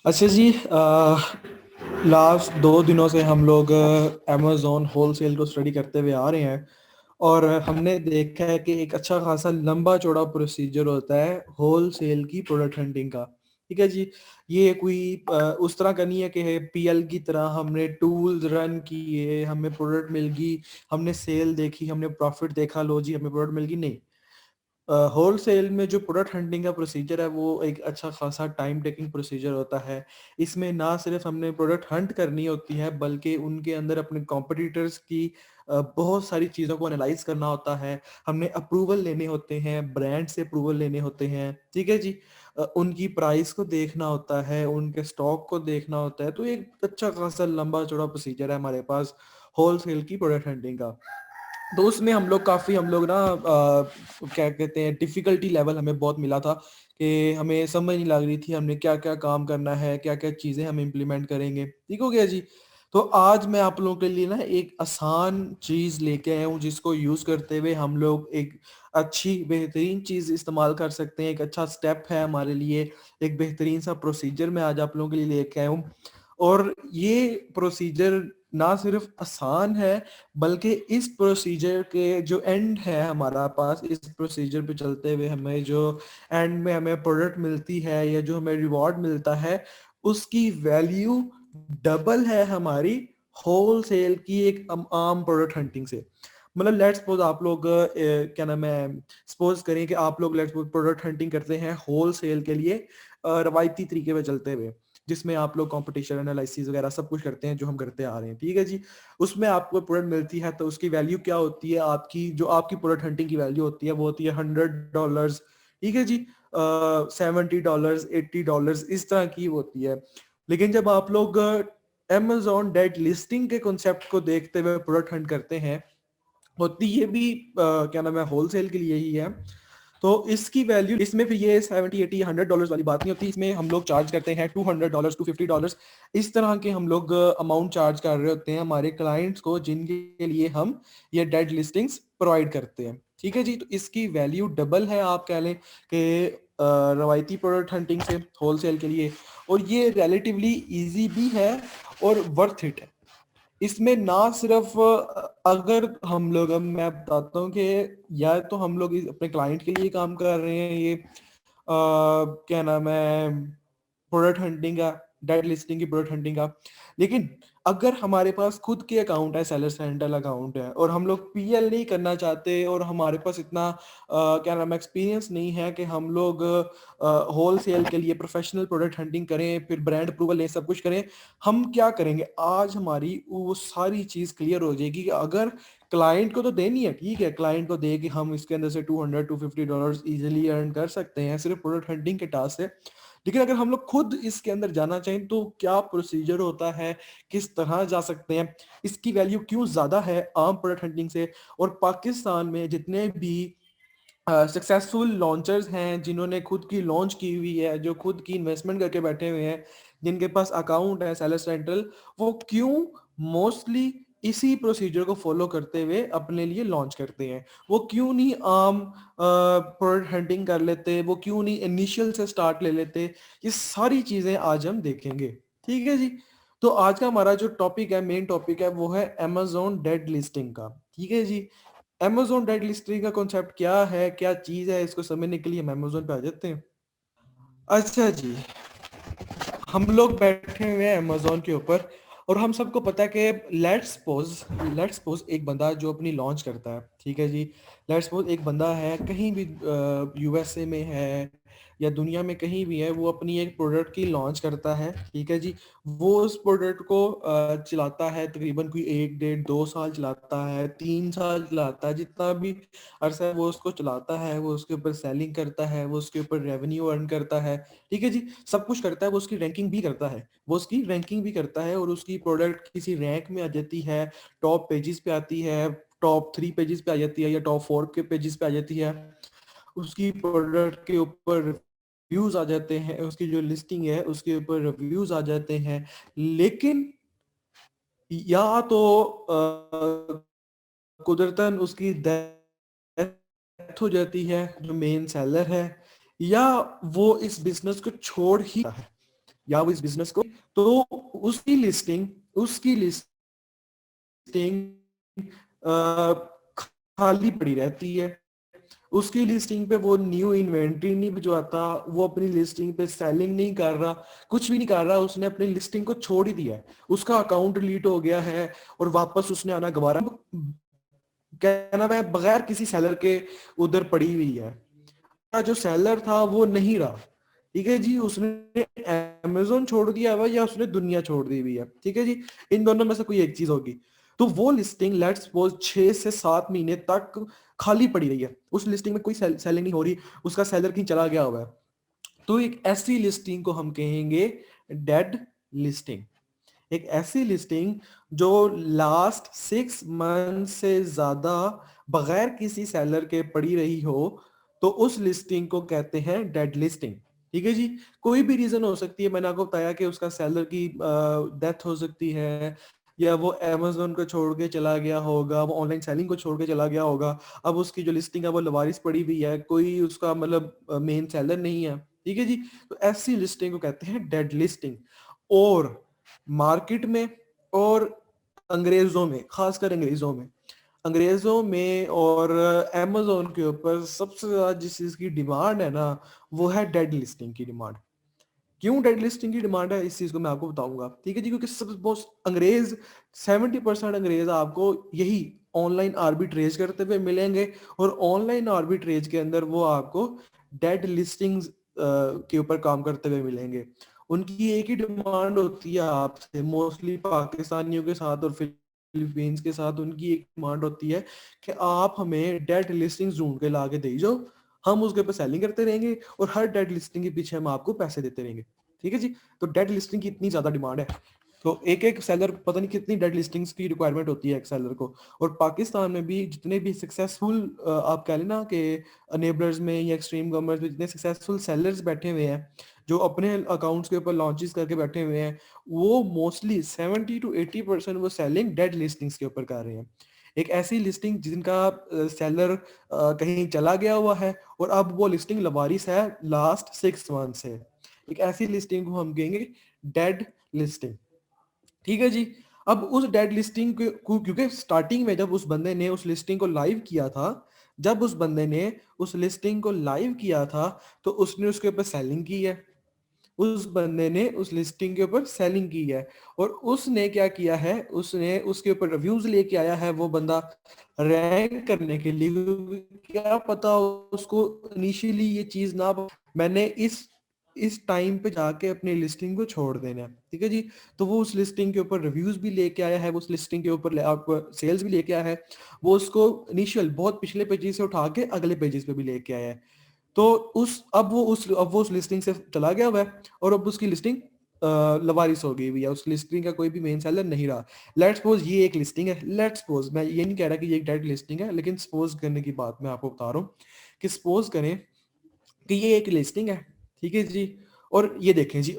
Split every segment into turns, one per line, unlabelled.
अच्छा जी, लास्ट 2 दिनों से हम लोग अमेज़न होलसेल को स्टडी करते हुए आ रहे हैं। और हमने देखा है कि एक अच्छा खासा लंबा चौड़ा प्रोसीजर होता है होलसेल की प्रोडक्ट हंटिंग का। ठीक है जी। ये कोई उस तरह का नहीं है कि पीएल की तरह हमने टूल्स रन किए, हमें प्रोडक्ट मिल गई, हमने सेल देखी, हमने प्रॉफिट देखा, लो जी हमें प्रोडक्ट मिल गई। नहीं, होलसेल में जो प्रोडक्ट हंटिंग का प्रोसीजर है वो एक अच्छा खासा टाइम टेकिंग प्रोसीजर होता है। इसमें ना सिर्फ हमने प्रोडक्ट हंट करनी होती है बल्कि उनके अंदर अपने कॉम्पिटिटर्स की बहुत सारी चीज़ों को एनालाइज करना होता है। हमने अप्रूवल लेने होते हैं, ब्रांड से अप्रूवल लेने होते हैं। ठीक है जी। उनकी प्राइस को देखना होता है, उनके स्टॉक को देखना होता है। तो एक अच्छा खासा लंबा चौड़ा प्रोसीजर है हमारे पास होलसेल की प्रोडक्ट हंटिंग का। तो उसमें हम लोग ना क्या कहते हैं, डिफिकल्टी लेवल हमें बहुत मिला था कि हमें समझ नहीं लग रही थी हमने क्या क्या काम करना है, क्या क्या चीज़ें हम इम्प्लीमेंट करेंगे। ठीक हो गया जी। तो आज मैं आप लोगों के लिए ना एक आसान चीज़ लेके आया हूँ जिसको यूज़ करते हुए हम लोग एक अच्छी बेहतरीन चीज़ इस्तेमाल कर सकते हैं। एक अच्छा स्टेप है हमारे लिए, एक बेहतरीन सा प्रोसीजर मैं आज आप लोगों के लिए लेके आया हूँ। और ये प्रोसीजर ना सिर्फ आसान है बल्कि इस प्रोसीजर के जो एंड है हमारा पास, इस प्रोसीजर पे चलते हुए हमें जो एंड में हमें प्रोडक्ट मिलती है या जो हमें रिवॉर्ड मिलता है उसकी वैल्यू डबल है हमारी होलसेल की एक आम प्रोडक्ट हंटिंग से। मतलब लेट्स सपोज आप लोग क्या नाम है, सपोज करें कि आप लोग लेट्स सपोज प्रोडक्ट हंटिंग करते हैं होलसेल के लिए रवायती तरीके पे चलते हुए, जिसमें आप लोग कंपटीशन एनालिसिस वगैरह सब कुछ करते हैं जो हम करते आ रहे हैं। ठीक है जी। उसमें आपको प्रोडक्ट मिलती है तो उसकी वैल्यू क्या होती है, आपकी जो आपकी प्रोडक्ट हंटिंग की वैल्यू होती है वो होती है $100। ठीक है जी। $70, $80 इस तरह की होती है। लेकिन जब आप लोग Amazon डेट लिस्टिंग के कॉन्सेप्ट को देखते हुए प्रोडक्ट हंट करते हैं, होती ये भी क्या नाम है होलसेल के लिए ही है। तो इसकी वैल्यू, इसमें फिर ये 70 80 $100 वाली बात नहीं होती। इसमें हम लोग चार्ज करते हैं $200 $250। इस तरह के हम लोग अमाउंट चार्ज कर रहे होते हैं हमारे क्लाइंट्स को जिनके लिए हम ये डेड लिस्टिंग्स प्रोवाइड करते हैं। ठीक है जी। तो इसकी वैल्यू डबल है, आप कह लें कि रवायती प्रोडक्ट हंटिंग से होलसेल के लिए। और ये रिलेटिवली इजी भी है और वर्थ इट है। इसमें ना सिर्फ अगर हम लोग, अब मैं बताता हूँ कि या तो हम लोग अपने क्लाइंट के लिए काम कर रहे हैं ये क्या नाम है प्रोडक्ट हंटिंग का, डेट लिस्टिंग की प्रोडक्ट हंटिंग का। लेकिन अगर हमारे पास खुद के अकाउंट है, सेलर सेंट्रल अकाउंट है, और हम लोग पीएल नहीं करना चाहते और हमारे पास इतना क्या नाम है एक्सपीरियंस नहीं है कि हम लोग होलसेल के लिए प्रोफेशनल प्रोडक्ट हंटिंग करें, फिर ब्रांड अप्रूवल लें, सब कुछ करें। हम क्या करेंगे, आज हमारी वो सारी चीज क्लियर हो जाएगी कि अगर क्लाइंट को तो देनी है, ठीक है, क्लाइंट को दे के हम इसके अंदर से $200 $250 इजीली अर्न कर सकते हैं सिर्फ प्रोडक्ट हंटिंग के टास्क से। लेकिन अगर हम लोग खुद इसके अंदर जाना चाहें तो क्या प्रोसीजर होता है, किस तरह जा सकते हैं, इसकी वैल्यू क्यों ज्यादा है आम प्रोडक्ट हंटिंग से। और पाकिस्तान में जितने भी सक्सेसफुल लॉन्चर्स हैं, जिन्होंने खुद की लॉन्च की हुई है, जो खुद की इन्वेस्टमेंट करके बैठे हुए हैं, जिनके पास अकाउंट है सेलर सेंट्रल, वो क्यों मोस्टली इसी प्रोसीजर को फॉलो करते हुए अपने लिए लॉन्च करते हैं। वो क्यों नहीं आम प्रोडक्ट हंटिंग कर लेते, वो क्यों नहीं इनिशियल से स्टार्ट ले लेते। ये सारी चीजें आज हम देखेंगे। ठीक है जी। तो आज का हमारा जो टॉपिक है, मेन टॉपिक है, वो है Amazon डेड लिस्टिंग का। ठीक है जी। Amazon डेट लिस्टिंग का कॉन्सेप्ट क्या है, क्या चीज है, इसको समझने के लिए हम Amazon पे आ जाते हैं। अच्छा जी। हम लोग बैठे हुए हैं Amazon के ऊपर और हम सबको पता है कि लेट्स सपोज एक बंदा जो अपनी लॉन्च करता है। ठीक है जी। लेट्स सपोज एक बंदा है कहीं भी, यूएसए में है या दुनिया में कहीं भी है, वो अपनी एक प्रोडक्ट की लॉन्च करता है। ठीक है जी। वो उस प्रोडक्ट को चलाता है, तकरीबन कोई 1 1.5 2 साल चलाता है, 3 साल चलाता है, जितना भी अरसा है वो उसको चलाता है, वो उसके ऊपर सेलिंग करता है, वो उसके ऊपर रेवेन्यू अर्न करता है। ठीक है जी। सब कुछ करता है, वो उसकी रैंकिंग भी करता है, वो उसकी रैंकिंग भी करता है और उसकी प्रोडक्ट किसी रैंक में आ जाती है, टॉप पेजेस पे आती है, टॉप 3 पेजेस पे आ जाती है या टॉप 4 के पेजेस पे आ जाती है। उसकी प्रोडक्ट के ऊपर रिव्यूज आ जाते हैं, उसकी जो लिस्टिंग है उसके ऊपर रिव्यूज आ जाते हैं। लेकिन या तो कुदरतन उसकी डेथ हो जाती है जो मेन सेलर है, या वो इस बिजनेस को छोड़ ही है। या वो इस बिजनेस को, तो उसकी लिस्टिंग खाली पड़ी रहती है। उसकी लिस्टिंग पे वो न्यू इन्वेंट्री नहीं भिजवाता, वो अपनी लिस्टिंग पे सेलिंग नहीं कर रहा, कुछ भी नहीं कर रहा, उसने अपनी लिस्टिंग को छोड़ ही दिया है, उसका अकाउंट डिलीट हो गया है और वापस उसने आना गवारा, कहना है बगैर किसी सेलर के उधर पड़ी हुई है। जो सेलर था वो नहीं रहा, ठीक है जी, उसने अमेजोन छोड़ दिया हुआ या उसने दुनिया छोड़ दी हुई है, ठीक है जी, इन दोनों में से कोई एक चीज होगी। तो वो लिस्टिंग लेट्स सपोज 6 से 7 महीने तक खाली पड़ी रही है, उस लिस्टिंग में कोई सेलिंग नहीं हो रही, उसका सेलर कहीं चला गया हुआ है, तो एक ऐसी लिस्टिंग को हम कहेंगे डेड लिस्टिंग। एक ऐसी लिस्टिंग जो लास्ट 6 मंथ से ज्यादा बगैर किसी सेलर के पड़ी रही हो, तो उस लिस्टिंग को कहते हैं डेड लिस्टिंग, ठीक है जी। कोई भी रीजन हो सकती है, मैंने आपको बताया कि उसका सेलर की डेथ हो सकती है, या वो अमेजोन को छोड़ के चला गया होगा, वो ऑनलाइन सेलिंग को छोड़ के चला गया होगा, अब उसकी जो लिस्टिंग है वो लवारिस पड़ी हुई है, कोई उसका मतलब मेन सेलर नहीं है, ठीक है जी। तो ऐसी लिस्टिंग को कहते हैं डेड लिस्टिंग। और मार्केट में और अंग्रेजों में, खासकर अंग्रेजों में और अमेजोन के ऊपर सबसे ज्यादा जिस चीज की डिमांड है ना, वो है डेड लिस्टिंग की डिमांड। क्यों डेड लिस्टिंग की डिमांड है, इस चीज को मैं आपको बताऊंगा, ठीक है जी। क्योंकि सब बहुत अंग्रेज, 70% अंग्रेज आपको यही ऑनलाइन आर्बिट्रेज करते हुए मिलेंगे, और ऑनलाइन आर्बिट्रेज के अंदर वो आपको डेड लिस्टिंग्स के ऊपर काम करते हुए मिलेंगे। उनकी एक ही डिमांड होती है आपसे, मोस्टली पाकिस्तानियों के साथ और फिलीपींस के साथ उनकी एक डिमांड होती है कि आप हमें डेड लिस्टिंग्स ढूंढ के ला के दे जाओ, हम उसके ऊपर सेलिंग करते रहेंगे और हर डेड लिस्टिंग के पीछे हम आपको पैसे देते रहेंगे, ठीक है जी। तो डेड लिस्टिंग की इतनी ज्यादा डिमांड है, तो एक एक सेलर पता नहीं कितनी डेड लिस्टिंग्स की रिक्वायरमेंट होती है एक सेलर को। और पाकिस्तान में भी जितने भी सक्सेसफुल आप कह लेना कि अनेबलर्स में या एक्सट्रीम कॉमर्स में जितने सक्सेसफुल सेलर्स बैठे हुए हैं, जो अपने अकाउंट्स के ऊपर लॉन्चेस करके बैठे हुए हैं, वो मोस्टली 70 to 80% वो सेलिंग डेड लिस्टिंग्स के ऊपर कर रहे हैं। एक ऐसी लिस्टिंग जिनका सेलर कहीं चला गया हुआ है और अब वो लिस्टिंग लवारिस है लास्ट 6 मंथ से, एक ऐसी लिस्टिंग को हम कहेंगे डेड लिस्टिंग, ठीक है जी। अब उस डेड लिस्टिंग को क्योंकि स्टार्टिंग में जब उस बंदे ने उस लिस्टिंग को लाइव किया था, जब उस बंदे ने उस लिस्टिंग को लाइव किया था, तो उसने उसके ऊपर सेलिंग की है, उस बंदे ने उस लिस्टिंग के ऊपर सेलिंग की है, और उसने क्या किया है, उसने उसके ऊपर रिव्यूज लेके आया है वो बंदा रैंक करने के लिए। क्या पता उसको इनिशियली ये चीज ना, मैंने इस टाइम पे जाके अपनी लिस्टिंग को छोड़ देना है, ठीक है जी। तो वो उस लिस्टिंग के ऊपर रिव्यूज भी लेके आया है, वो उस लिस्टिंग के ऊपर आप सेल्स भी लेके आया है, वो उसको इनिशियल बहुत पिछले पेजेस से उठा के अगले पेजेस पे भी लेके आया है। तो अब वो उस लिस्टिंग से चला गया हुआ है, और अब उसकी लिस्टिंग लवारिस हो गई हुई है, उस लिस्टिंग का कोई भी मेन सेलर नहीं रहा। लेट्स सपोज ये एक लिस्टिंग है, लेट्स सपोज, मैं ये नहीं कह रहा कि ये एक डेड लिस्टिंग है, लेकिन सपोज करने की बात मैं आपको बता रहा हूँ कि सपोज करें कि ये एक लिस्टिंग है, ठीक है जी। और ये देखें जी,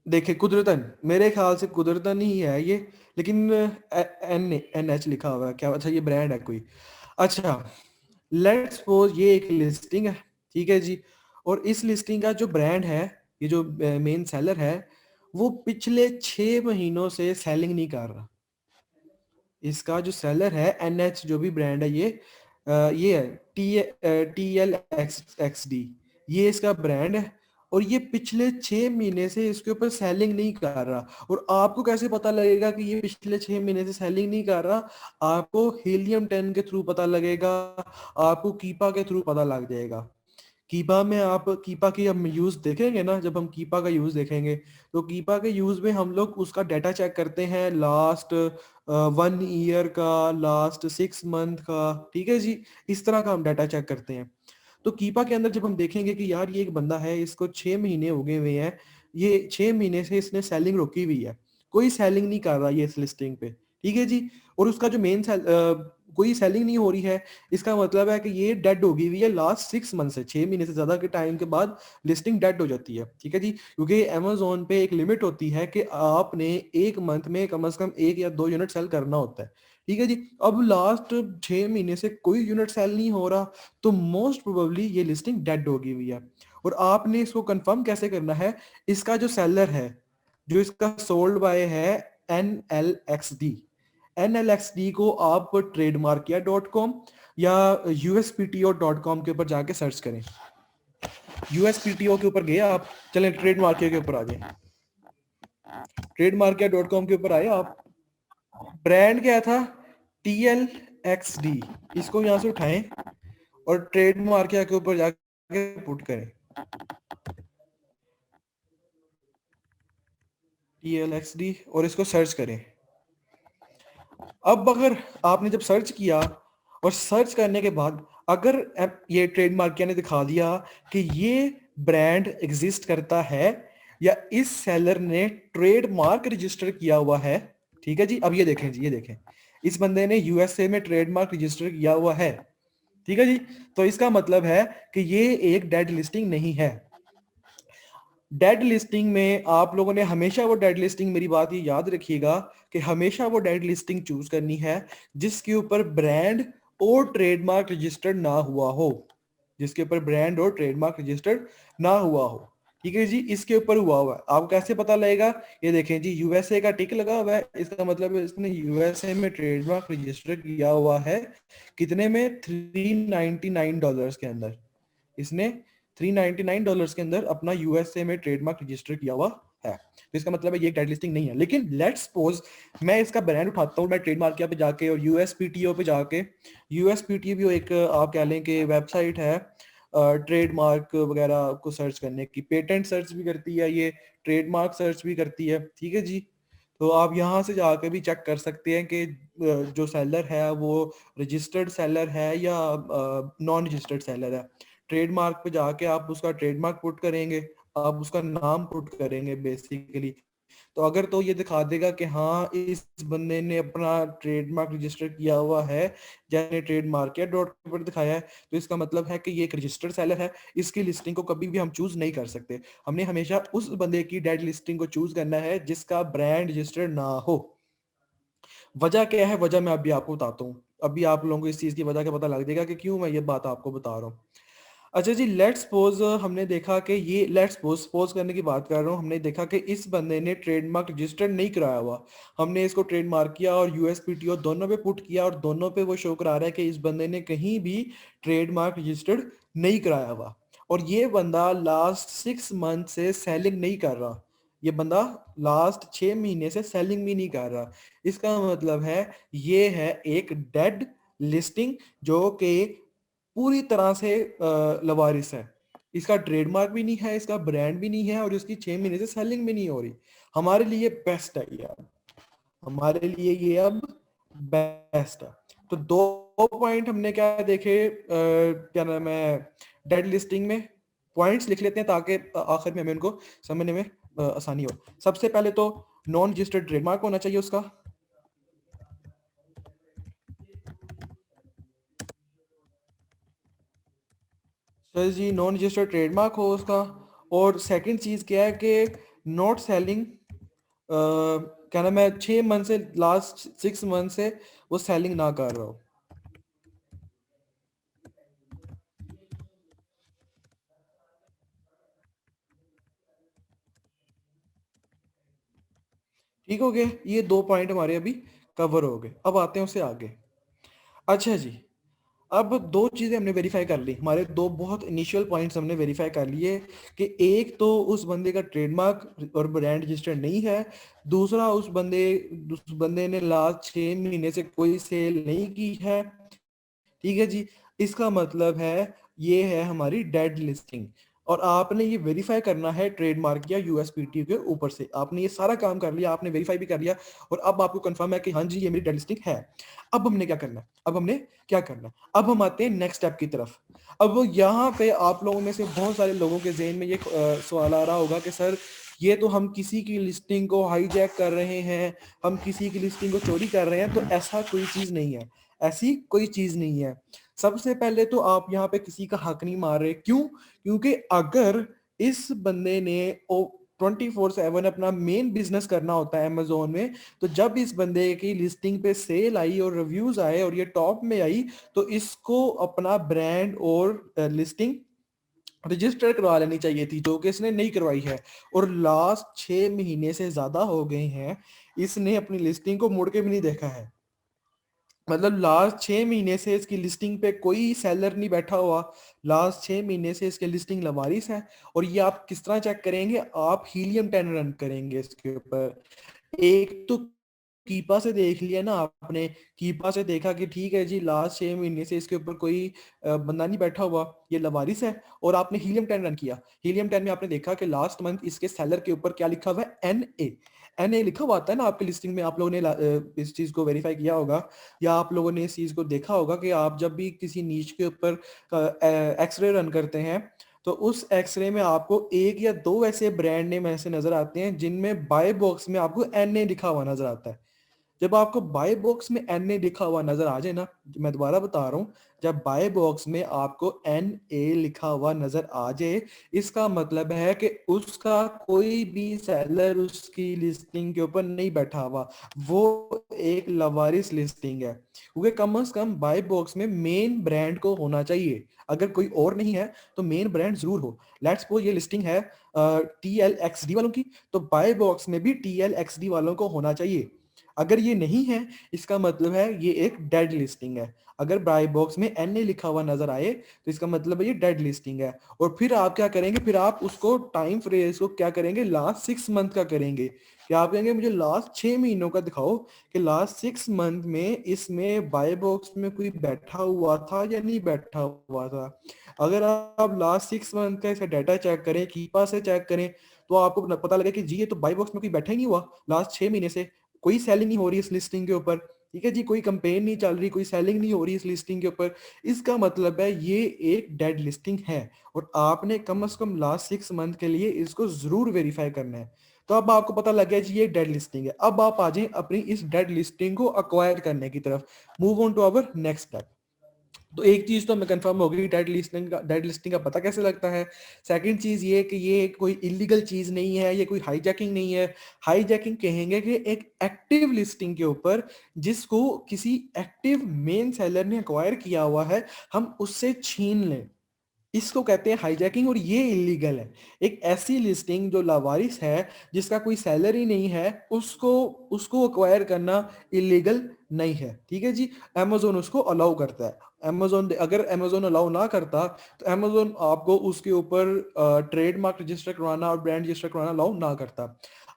देखें कुदरतन, मेरे ख्याल से कुदरतन ही है ये, लेकिन NH लिखा हुआ है क्या, अच्छा ये ब्रांड है कोई, अच्छा। लेट्स सपोज ये एक लिस्टिंग है, ठीक है जी। और इस लिस्टिंग का जो ब्रांड है, ये जो मेन सेलर है, वो पिछले 6 महीनों से सेलिंग नहीं कर रहा। इसका जो सेलर है NH जो भी ब्रांड है, ये है TLXXD, ये इसका ब्रांड है, और ये पिछले 6 महीने से इसके ऊपर सेलिंग नहीं कर रहा। और आपको कैसे पता लगेगा कि ये पिछले 6 महीने से सेलिंग नहीं कर रहा? आपको हीलियम 10 के थ्रू पता लगेगा, आपको कीपा के थ्रू पता लग जाएगा। कीपा में आप कीपा की हम यूज देखेंगे ना, जब हम कीपा का यूज देखेंगे, तो कीपा के यूज में हम लोग उसका डाटा चेक करते हैं लास्ट 1 ईयर का, लास्ट 6 मंथ का, ठीक है जी। इस तरह का हम डाटा चेक करते हैं। तो कीपा के अंदर जब हम देखेंगे कि यार ये एक बंदा है, इसको 6 महीने हो गए हुए हैं, ये 6 महीने से इसने सेलिंग रोकी हुई है, कोई सेलिंग नहीं कर रहा ये इस लिस्टिंग पे, ठीक है जी। और उसका जो मेन कोई सेलिंग नहीं हो रही है, इसका मतलब है कि ये डेड होगी हुई है लास्ट 6 मंथ से, 6 महीने से ज्यादा के टाइम के बाद लिस्टिंग डेड हो जाती है, ठीक है जी। क्योंकि अमेजोन पे एक लिमिट होती है कि आपने एक मंथ में कम से कम 1 या 2 यूनिट सेल करना होता है, ठीक है जी। अब लास्ट 6 महीने से कोई यूनिट सेल नहीं हो रहा, तो मोस्ट प्रोबेबली ये लिस्टिंग डेड होगी हुई है। और आपने इसको कंफर्म कैसे करना है, इसका जो सेलर है, जो इसका सोल्ड बाय है NLXD, NLXD को आप trademarkia.com या USPTO.com के ऊपर जाके सर्च करें। USPTO के ऊपर गए आप, चलें ट्रेडमार्किया के ऊपर आ जाए, trademarkia.com के ऊपर आए आप, ब्रांड क्या था, TLXD, इसको यहां से उठाएं और ट्रेडमार्किया के ऊपर जाके पुट करें, TLXD, और इसको सर्च करें। अब अगर आपने जब सर्च किया और सर्च करने के बाद अगर ये ट्रेडमार्किया ने दिखा दिया कि ये ब्रांड एग्जिस्ट करता है या इस सेलर ने ट्रेडमार्क रजिस्टर किया हुआ है, ठीक है जी। अब ये देखें जी, ये देखें, इस बंदे ने यूएसए में ट्रेडमार्क रजिस्टर किया हुआ है, ठीक है जी। तो इसका मतलब है कि ये एक डेड लिस्टिंग नहीं है। डेड लिस्टिंग में आप लोगों ने हमेशा वो डेड लिस्टिंग, मेरी बात ये याद रखिएगा कि हमेशा वो डेड लिस्टिंग चूज करनी है जिसके ऊपर ब्रांड और ट्रेडमार्क रजिस्टर्ड ना हुआ हो, जिसके ऊपर ब्रांड और ट्रेडमार्क रजिस्टर्ड ना हुआ हो, ठीक है जी। इसके ऊपर हुआ हुआ है, आपको कैसे पता लगेगा, ये देखें जी, यूएसए का टिक लगा हुआ है, इसका मतलब है इसने यूएसए में ट्रेडमार्क रजिस्टर किया हुआ है। कितने में, $399 के अंदर, इसने $399 के अंदर अपना यूएसए में ट्रेडमार्क रजिस्टर किया हुआ है। तो इसका मतलब है ये डेड लिस्टिंग नहीं है। लेकिन लेट्स सपोज मैं इसका ब्रांड उठाता हूँ, मैं ट्रेडमार्क पे जाके और यूएसपीटीओ पे जाके, यूएसपीटीओ भी एक आप कह लें कि वेबसाइट है ट्रेडमार्क वगैरह को सर्च करने की, पेटेंट सर्च भी करती है ये, ट्रेडमार्क सर्च भी करती है, ठीक है जी। तो आप यहाँ से जाके भी चेक कर सकते हैं कि जो सेलर है वो रजिस्टर्ड सेलर है या नॉन रजिस्टर्ड सेलर है। ट्रेडमार्क पे जाके आप उसका ट्रेडमार्क पुट करेंगे, आप उसका नाम पुट करेंगे बेसिकली, तो अगर तो ये दिखा देगा कि हाँ इस बंदे ने अपना ट्रेडमार्क रजिस्टर किया हुआ है, जैसे ट्रेडमार्किया.com पर दिखाया है, तो इसका मतलब है कि ये एक रजिस्टर्ड सेलर है। इसकी लिस्टिंग को कभी भी हम चूज नहीं कर सकते, हमने हमेशा उस बंदे की डेड लिस्टिंग को चूज करना है जिसका ब्रांड रजिस्टर्ड ना हो। वजह क्या है, वजह मैं अभी आपको बताता हूँ, अभी आप लोगों को इस चीज की वजह का पता लग जाएगा कि क्यों मैं ये बात आपको बता रहा हूँ। अच्छा जी, लेट्स सपोज हमने देखा कि ये, लेट्स सपोज करने की बात कर रहा हूँ, हमने देखा कि इस बंदे ने ट्रेडमार्क रजिस्टर्ड नहीं कराया हुआ, हमने इसको ट्रेडमार्क किया और यूएसपीटीओ दोनों पे पुट किया और दोनों पे वो शो करा रहा है कि इस बंदे ने कहीं भी ट्रेडमार्क रजिस्टर्ड नहीं कराया हुआ, और ये बंदा लास्ट 6 मंथ से सेलिंग नहीं कर रहा, ये बंदा लास्ट 6 महीने से सेलिंग भी नहीं कर रहा। इसका मतलब है ये है एक डेड लिस्टिंग जो कि पूरी तरह से लवारिस है, इसका ट्रेडमार्क भी नहीं है, इसका ब्रांड भी नहीं है, और इसकी 6 महीने से सेलिंग भी नहीं हो रही। हमारे लिए बेस्ट है ये, हमारे लिए ये अब बेस्ट है। तो दो पॉइंट हमने क्या देखे, क्या नाम है, डेड लिस्टिंग में पॉइंट्स लिख लेते हैं ताकि आखिर में हमें उनको समझने में आसानी हो। सबसे पहले तो नॉन रजिस्टर्ड ट्रेडमार्क होना चाहिए उसका, सर जी नॉन रजिस्टर्ड ट्रेडमार्क हो उसका। और सेकंड चीज क्या है कि नॉट सेलिंग, क्या नाम है, 6 मंथ से, लास्ट 6 मंथ से वो सेलिंग ना कर रहा हो। ठीक हो गए, ये 2 पॉइंट हमारे अभी कवर हो गए। अब आते हैं उससे आगे। अच्छा जी, अब दो चीजें हमने वेरीफाई कर ली, हमारे दो बहुत इनिशियल पॉइंट्स हमने वेरीफाई कर लिए कि एक तो उस बंदे का ट्रेडमार्क और ब्रांड रजिस्टर्ड नहीं है, दूसरा उस बंदे ने लास्ट 6 महीने से कोई सेल नहीं की है, ठीक है जी। इसका मतलब है ये है हमारी डेड लिस्टिंग, और आपने ये वेरीफाई करना है ट्रेडमार्क या यूएसपीटी के ऊपर से। आपने ये सारा काम कर लिया, आपने वेरीफाई भी कर लिया, और अब आपको कंफर्म है कि हाँ जी ये मेरी डेड लिस्टिंग है। अब हमने क्या करना है, अब हमने क्या करना है, अब हम आते हैं नेक्स्ट स्टेप की तरफ। अब वो यहाँ पे आप लोगों में से बहुत सारे लोगों के जहन में ये सवाल आ रहा होगा कि सर ये तो हम किसी की लिस्टिंग को हाईजैक कर रहे हैं, हम किसी की लिस्टिंग को चोरी कर रहे हैं। तो ऐसा कोई चीज नहीं है, ऐसी कोई चीज नहीं है। सबसे पहले तो आप यहाँ पे किसी का हक नहीं मार रहे, क्यों, क्योंकि अगर इस बंदे ने 24/7 अपना मेन बिजनेस करना होता है अमेजोन में, तो जब इस बंदे की लिस्टिंग पे सेल आई और रिव्यूज आए और ये टॉप में आई, तो इसको अपना ब्रांड और लिस्टिंग रजिस्टर करवा लेनी चाहिए थी, जो कि इसने नहीं करवाई है। और लास्ट 6 महीने से ज्यादा हो गए हैं, इसने अपनी लिस्टिंग को मुड़ के भी नहीं देखा है। मतलब लास्ट 6 महीने से इसकी लिस्टिंग पे कोई सेलर नहीं बैठा हुआ। लास्ट 6 महीने से इसकी लिस्टिंग लवारिस है। और ये आप किस तरह चेक करेंगे? आप हीलियम 10 रन करेंगे इसके ऊपर। एक तो कीपा से देख लिया ना आपने, कीपा से देखा कि ठीक है जी, लास्ट 6 महीने से इसके ऊपर कोई बंदा नहीं बैठा हुआ, ये लवारिस है। और आपने हीलियम 10 रन किया। हीलियम 10 में आपने देखा कि लास्ट मंथ इसके सेलर के ऊपर क्या लिखा हुआ है? एन ए लिखा हुआ आता है ना आपकी लिस्टिंग में। आप लोगों ने इस चीज को वेरीफाई किया होगा, या आप लोगों ने इस चीज को देखा होगा कि आप जब भी किसी नीच के ऊपर एक्सरे रन करते हैं, तो उस एक्सरे में आपको एक या दो ऐसे ब्रांड नेम ऐसे नजर आते हैं जिनमें बाय बॉक्स में आपको एन ए लिखा हुआ नजर आता है। जब आपको बाय बॉक्स में एन ए लिखा हुआ नजर आ जाए ना, मैं दोबारा बता रहा हूँ, जब बाय बॉक्स में आपको एन ए लिखा हुआ नजर आ जाए, इसका मतलब है कि उसका कोई भी सेलर उसकी लिस्टिंग के ऊपर नहीं बैठा हुआ, वो एक लवारिस लिस्टिंग है। क्योंकि कम से कम बाय बॉक्स में मेन ब्रांड को होना चाहिए। अगर कोई और नहीं है तो मेन ब्रांड जरूर हो। लेट्स सपोज ये लिस्टिंग है TLXD वालों की, तो बाय बॉक्स में भी TLXD वालों को होना चाहिए। अगर ये नहीं है, इसका मतलब है ये एक डेड लिस्टिंग है। अगर बाय बॉक्स में एन ए लिखा हुआ नजर आए, तो इसका मतलब है ये डेड लिस्टिंग है। और फिर आप क्या करेंगे? फिर आप उसको टाइम फ्रेम को क्या करेंगे? लास्ट 6 मंथ का करेंगे। क्या आप कहेंगे मुझे लास्ट 6 महीनों का दिखाओ कि लास्ट 6 मंथ में इसमें बाय बॉक्स में कोई बैठा हुआ था या नहीं बैठा हुआ था। अगर आप लास्ट 6 मंथ का इसका डाटा चेक करें, कीपा से चेक करें, तो आपको पता लगे कि जी ये तो बाय बॉक्स में कोई बैठा ही नहीं हुआ लास्ट 6 महीने से। कोई सेलिंग नहीं हो रही इस लिस्टिंग के ऊपर। ठीक है जी, कोई कंपेन नहीं चल रही, कोई सेलिंग नहीं हो रही इस लिस्टिंग के ऊपर। इसका मतलब है ये एक डेड लिस्टिंग है। और आपने कम से कम लास्ट 6 मंथ के लिए इसको जरूर वेरीफाई करना है। तो अब आपको पता लग गया जी ये डेड लिस्टिंग है। अब आप आ जाएं अपनी इस डेड लिस्टिंग को अक्वायर करने की तरफ। Move on to our next step. तो एक चीज तो हमें कंफर्म हो गई, डेड लिस्टिंग का पता कैसे लगता है। सेकंड चीज ये कि ये कोई इलीगल चीज नहीं है, ये कोई हाईजैकिंग नहीं है। हाईजैकिंग कहेंगे कि एक एक्टिव लिस्टिंग के ऊपर जिसको किसी एक्टिव मेन सेलर ने अक्वायर किया हुआ है, हम उससे छीन लें, इसको कहते हैं हाईजैकिंग। और ये इलीगल है। एक ऐसी लिस्टिंग जो लावारिस है, जिसका कोई सैलरी नहीं है, उसको उसको अक्वायर करना इलीगल नहीं है। ठीक है जी। अमेजोन उसको अलाउ करता है। अमेजोन, अगर अमेजोन अलाउ ना करता, तो अमेजोन आपको उसके ऊपर ट्रेडमार्क रजिस्टर करवाना और ब्रांड रजिस्टर करवाना अलाउ ना करता।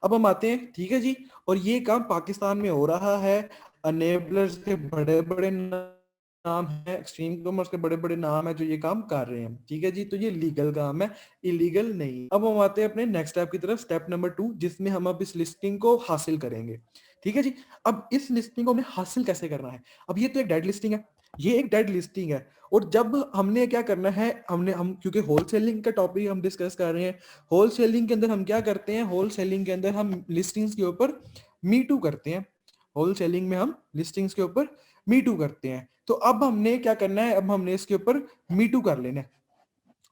अब हम आते हैं, ठीक है जी। और ये काम पाकिस्तान में हो रहा है। अनेबलर्स के बड़े बड़े नाम है, एक्सट्रीम कॉमर्स के बड़े बड़े नाम है जो ये काम कर रहे हैं। ठीक है जी। तो ये लीगल काम है, इलीगल नहीं। अब हम आते हैं अपने नेक्स्ट स्टेप की तरफ, स्टेप नंबर 2, जिसमें हम अब इस लिस्टिंग को हासिल करेंगे। ठीक है जी। अब इस लिस्टिंग को हमने हासिल कैसे करना है? अब ये तो एक डेड लिस्टिंग है, ये एक डेड लिस्टिंग है। और जब हमने क्या करना है, हम क्योंकि होलसेलिंग का टॉपिक हम डिस्कस कर रहे हैं, होलसेलिंग के अंदर हम क्या करते हैं? होलसेलिंग के अंदर हम लिस्टिंग्स के ऊपर मीटू करते हैं। होलसेलिंग में हम लिस्टिंग्स के ऊपर मीटू करते हैं। तो अब हमने क्या करना है? अब हमने इसके ऊपर मीटू कर लेना है।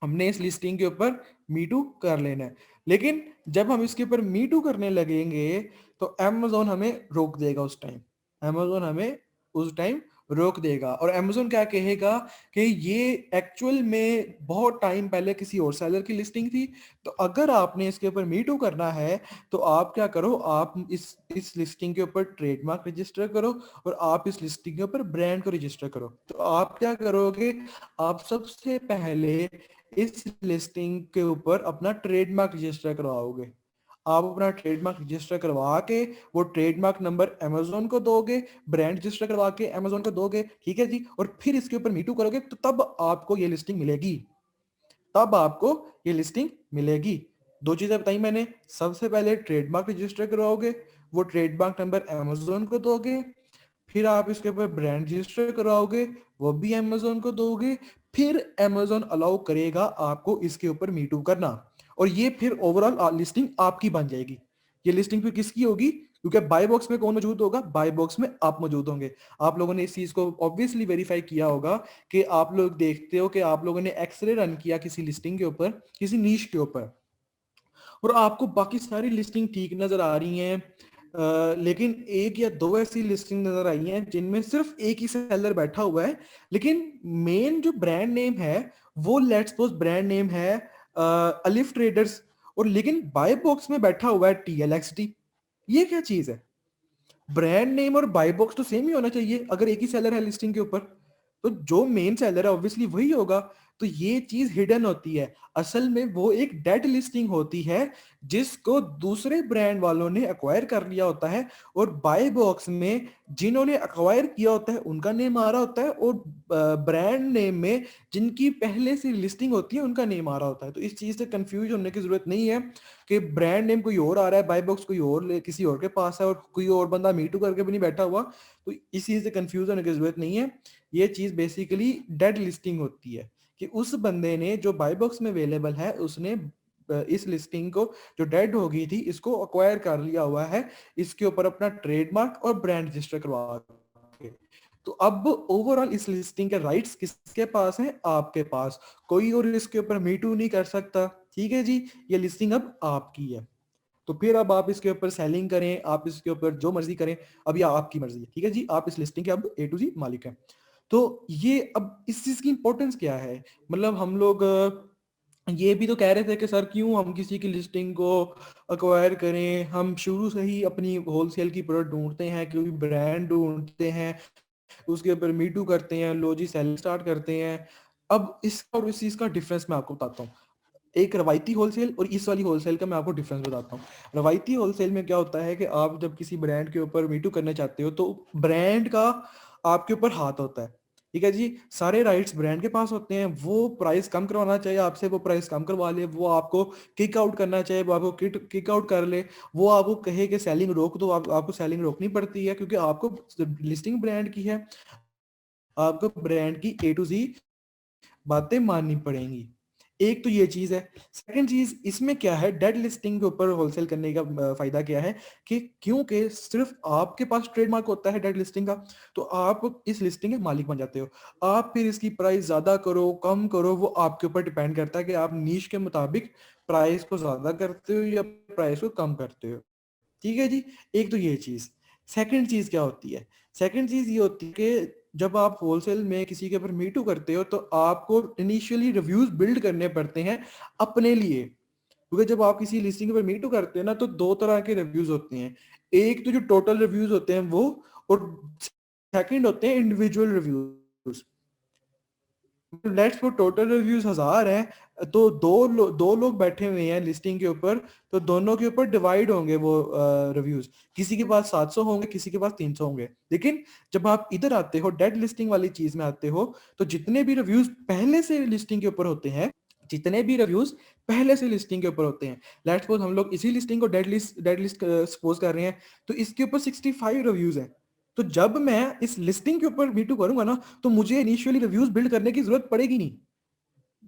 हमने इस लिस्टिंग के ऊपर मीटू कर लेना है। लेकिन जब हम इसके ऊपर मीटू करने लगेंगे, तो अमेजोन हमें रोक देगा उस टाइम। अमेजोन हमें उस टाइम रोक देगा। और अमेजोन क्या कहेगा कि ये एक्चुअल में बहुत टाइम पहले किसी और सेलर की लिस्टिंग थी। तो अगर आपने इसके ऊपर मीटू करना है, तो आप क्या करो? आप इस लिस्टिंग के ऊपर ट्रेडमार्क रजिस्टर करो, और आप इस लिस्टिंग के ऊपर ब्रांड को रजिस्टर करो। तो आप क्या करोगे? आप सबसे पहले इस लिस्टिंग के ऊपर अपना ट्रेडमार्क रजिस्टर करवाओगे। आप अपना ट्रेडमार्क रजिस्टर करवा के वो ट्रेडमार्क नंबर अमेजोन को दोगे, ब्रांड रजिस्टर करवा के अमेजोन को दोगे। ठीक है जी। और फिर इसके ऊपर मीटू करोगे, तो तब आपको ये लिस्टिंग मिलेगी। तब आपको ये लिस्टिंग मिलेगी। दो चीजें बताई मैंने। सबसे पहले ट्रेडमार्क रजिस्टर करवाओगे, वो ट्रेडमार्क नंबर अमेजोन को दोगे। फिर आप इसके ऊपर ब्रांड रजिस्टर कराओगे, वो भी अमेजोन को दोगे। फिर अमेजोन अलाउ करेगा आपको इसके ऊपर मीटू करना। और ये फिर ओवरऑल लिस्टिंग आपकी बन जाएगी। ये लिस्टिंग फिर किसकी होगी? क्योंकि बाय बॉक्स में कौन मौजूद होगा? बाय बॉक्स में आप मौजूद होंगे। आप लोगों ने इस चीज को ऑब्वियसली वेरीफाई किया होगा कि आप लोग देखते हो कि आप लोगों ने एक्सरे रन किया किसी लिस्टिंग के ऊपर, किसी नीश के ऊपर, और आपको बाकी सारी लिस्टिंग ठीक नजर आ रही हैं। लेकिन एक या दो ऐसी लिस्टिंग नजर आई हैं जिनमें सिर्फ एक ही सेलर बैठा हुआ है, लेकिन मेन जो ब्रांड नेम है वो लेट्स सपोज ब्रांड नेम है अलिफ ट्रेडर्स, और लेकिन बाय बॉक्स में बैठा हुआ है TLXT। ये क्या चीज है? ब्रांड नेम और बाय बॉक्स तो सेम ही होना चाहिए अगर एक ही सेलर है लिस्टिंग के ऊपर, तो जो मेन सेलर है ऑब्वियसली वही होगा। तो ये चीज हिडन होती है, असल में वो एक डेड लिस्टिंग होती है जिसको दूसरे ब्रांड वालों ने एक्वायर कर लिया होता है, और बाय बॉक्स में जिन्होंने एक्वायर किया होता है उनका नेम आ रहा होता है, और ब्रांड नेम में जिनकी पहले से लिस्टिंग होती है उनका नेम आ रहा होता है। तो इस चीज से कंफ्यूज होने की जरूरत नहीं है कि ब्रांड नेम कोई और आ रहा है, बाय बॉक्स कोई और किसी और के पास है, और कोई और बंदा मीटू करके भी नहीं बैठा हुआ। तो इस चीज से कंफ्यूज होने की जरूरत नहीं है। ये चीज बेसिकली डेड लिस्टिंग होती है कि उस बंदे ने जो बाय बॉक्स में अवेलेबल है उसने इस लिस्टिंग को जो डेड हो गई थी इसको अक्वायर कर लिया हुआ है, इसके ऊपर अपना ट्रेडमार्क और ब्रांड रजिस्टर करवा के। तो अब ओवरऑल इस लिस्टिंग के राइट्स किसके पास हैं? आपके पास। कोई और इसके ऊपर मीटू नहीं कर सकता। ठीक है जी, ये लिस्टिंग अब आपकी है। तो फिर अब आप इसके ऊपर सेलिंग करें, आप इसके ऊपर जो मर्जी करें, अब ये आपकी मर्जी है। ठीक है जी, आप इस लिस्टिंग के अब A to Z मालिक हैं। तो ये अब इस चीज की इंपॉर्टेंस क्या है? मतलब हम लोग ये भी तो कह रहे थे कि सर क्यों हम किसी की लिस्टिंग को अक्वायर करें, हम शुरू से ही अपनी होलसेल की प्रोडक्ट ढूंढते हैं, कोई ब्रांड ढूंढते हैं, उसके ऊपर मीटू करते हैं, लो जी सेलिंग स्टार्ट करते हैं। अब इसका और इस चीज का डिफरेंस मैं आपको बताता हूँ। एक रवायती होलसेल और इस वाली होलसेल का मैं आपको डिफरेंस बताता हूँ। रवायती होलसेल में क्या होता है कि आप जब किसी ब्रांड के ऊपर मीटू करना चाहते हो तो ब्रांड का आपके ऊपर हाथ होता है। ठीक है जी, सारे राइट्स ब्रांड के पास होते हैं। वो प्राइस कम करवाना चाहिए आपसे, वो प्राइस कम करवा ले। वो आपको किक आउट करना चाहिए, वो आपको किक आउट कर ले। वो आपको कहे कि सेलिंग रोक दो, आपको सेलिंग रोकनी पड़ती है क्योंकि आपको लिस्टिंग ब्रांड की है, आपको ब्रांड की A to Z बातें माननी पड़ेंगी। एक तो ये चीज है। सेकंड चीज इसमें क्या है, डेड लिस्टिंग के ऊपर होलसेल करने का फायदा क्या है कि क्योंकि सिर्फ आपके पास ट्रेडमार्क होता है डेड लिस्टिंग का, तो आप इस लिस्टिंग के मालिक बन जाते हो। आप फिर इसकी प्राइस ज्यादा करो कम करो वो आपके ऊपर डिपेंड करता है कि आप नीश के मुताबिक प्राइस को ज्यादा करते हो या प्राइस को कम करते हो। ठीक है जी, एक तो ये चीज। सेकंड चीज क्या होती है? सेकंड चीज ये होती है कि जब आप होलसेल में किसी के ऊपर मीटू करते हो तो आपको इनिशियली रिव्यूज बिल्ड करने पड़ते हैं अपने लिए, क्योंकि जब आप किसी लिस्टिंग के ऊपर मीटू करते हैं ना तो दो तरह के रिव्यूज होते हैं। एक तो जो टोटल रिव्यूज होते हैं वो, और सेकंड होते हैं इंडिविजुअल रिव्यूज। लेट्स वो टोटल रिव्यूज 1000 हैं तो दो लोग बैठे हुए हैं लिस्टिंग के ऊपर, तो दोनों के ऊपर डिवाइड होंगे वो रिव्यूज। किसी के पास 700 होंगे, किसी के पास 300 होंगे। लेकिन जब आप इधर आते हो डेड लिस्टिंग वाली चीज में आते हो, तो जितने भी रिव्यूज पहले से लिस्टिंग के ऊपर होते हैं, जितने भी रिव्यूज पहले से लिस्टिंग के ऊपर होते हैं, लेट्स सपोज हम लोग इसी लिस्टिंग को डेड लिस्ट सपोज कर रहे हैं, तो इसके ऊपर 65 रिव्यूज हैं। तो जब मैं इस लिस्टिंग के ऊपर मीटू करूंगा ना तो मुझे इनिशियली रिव्यूज बिल्ड करने की जरूरत पड़ेगी नहीं।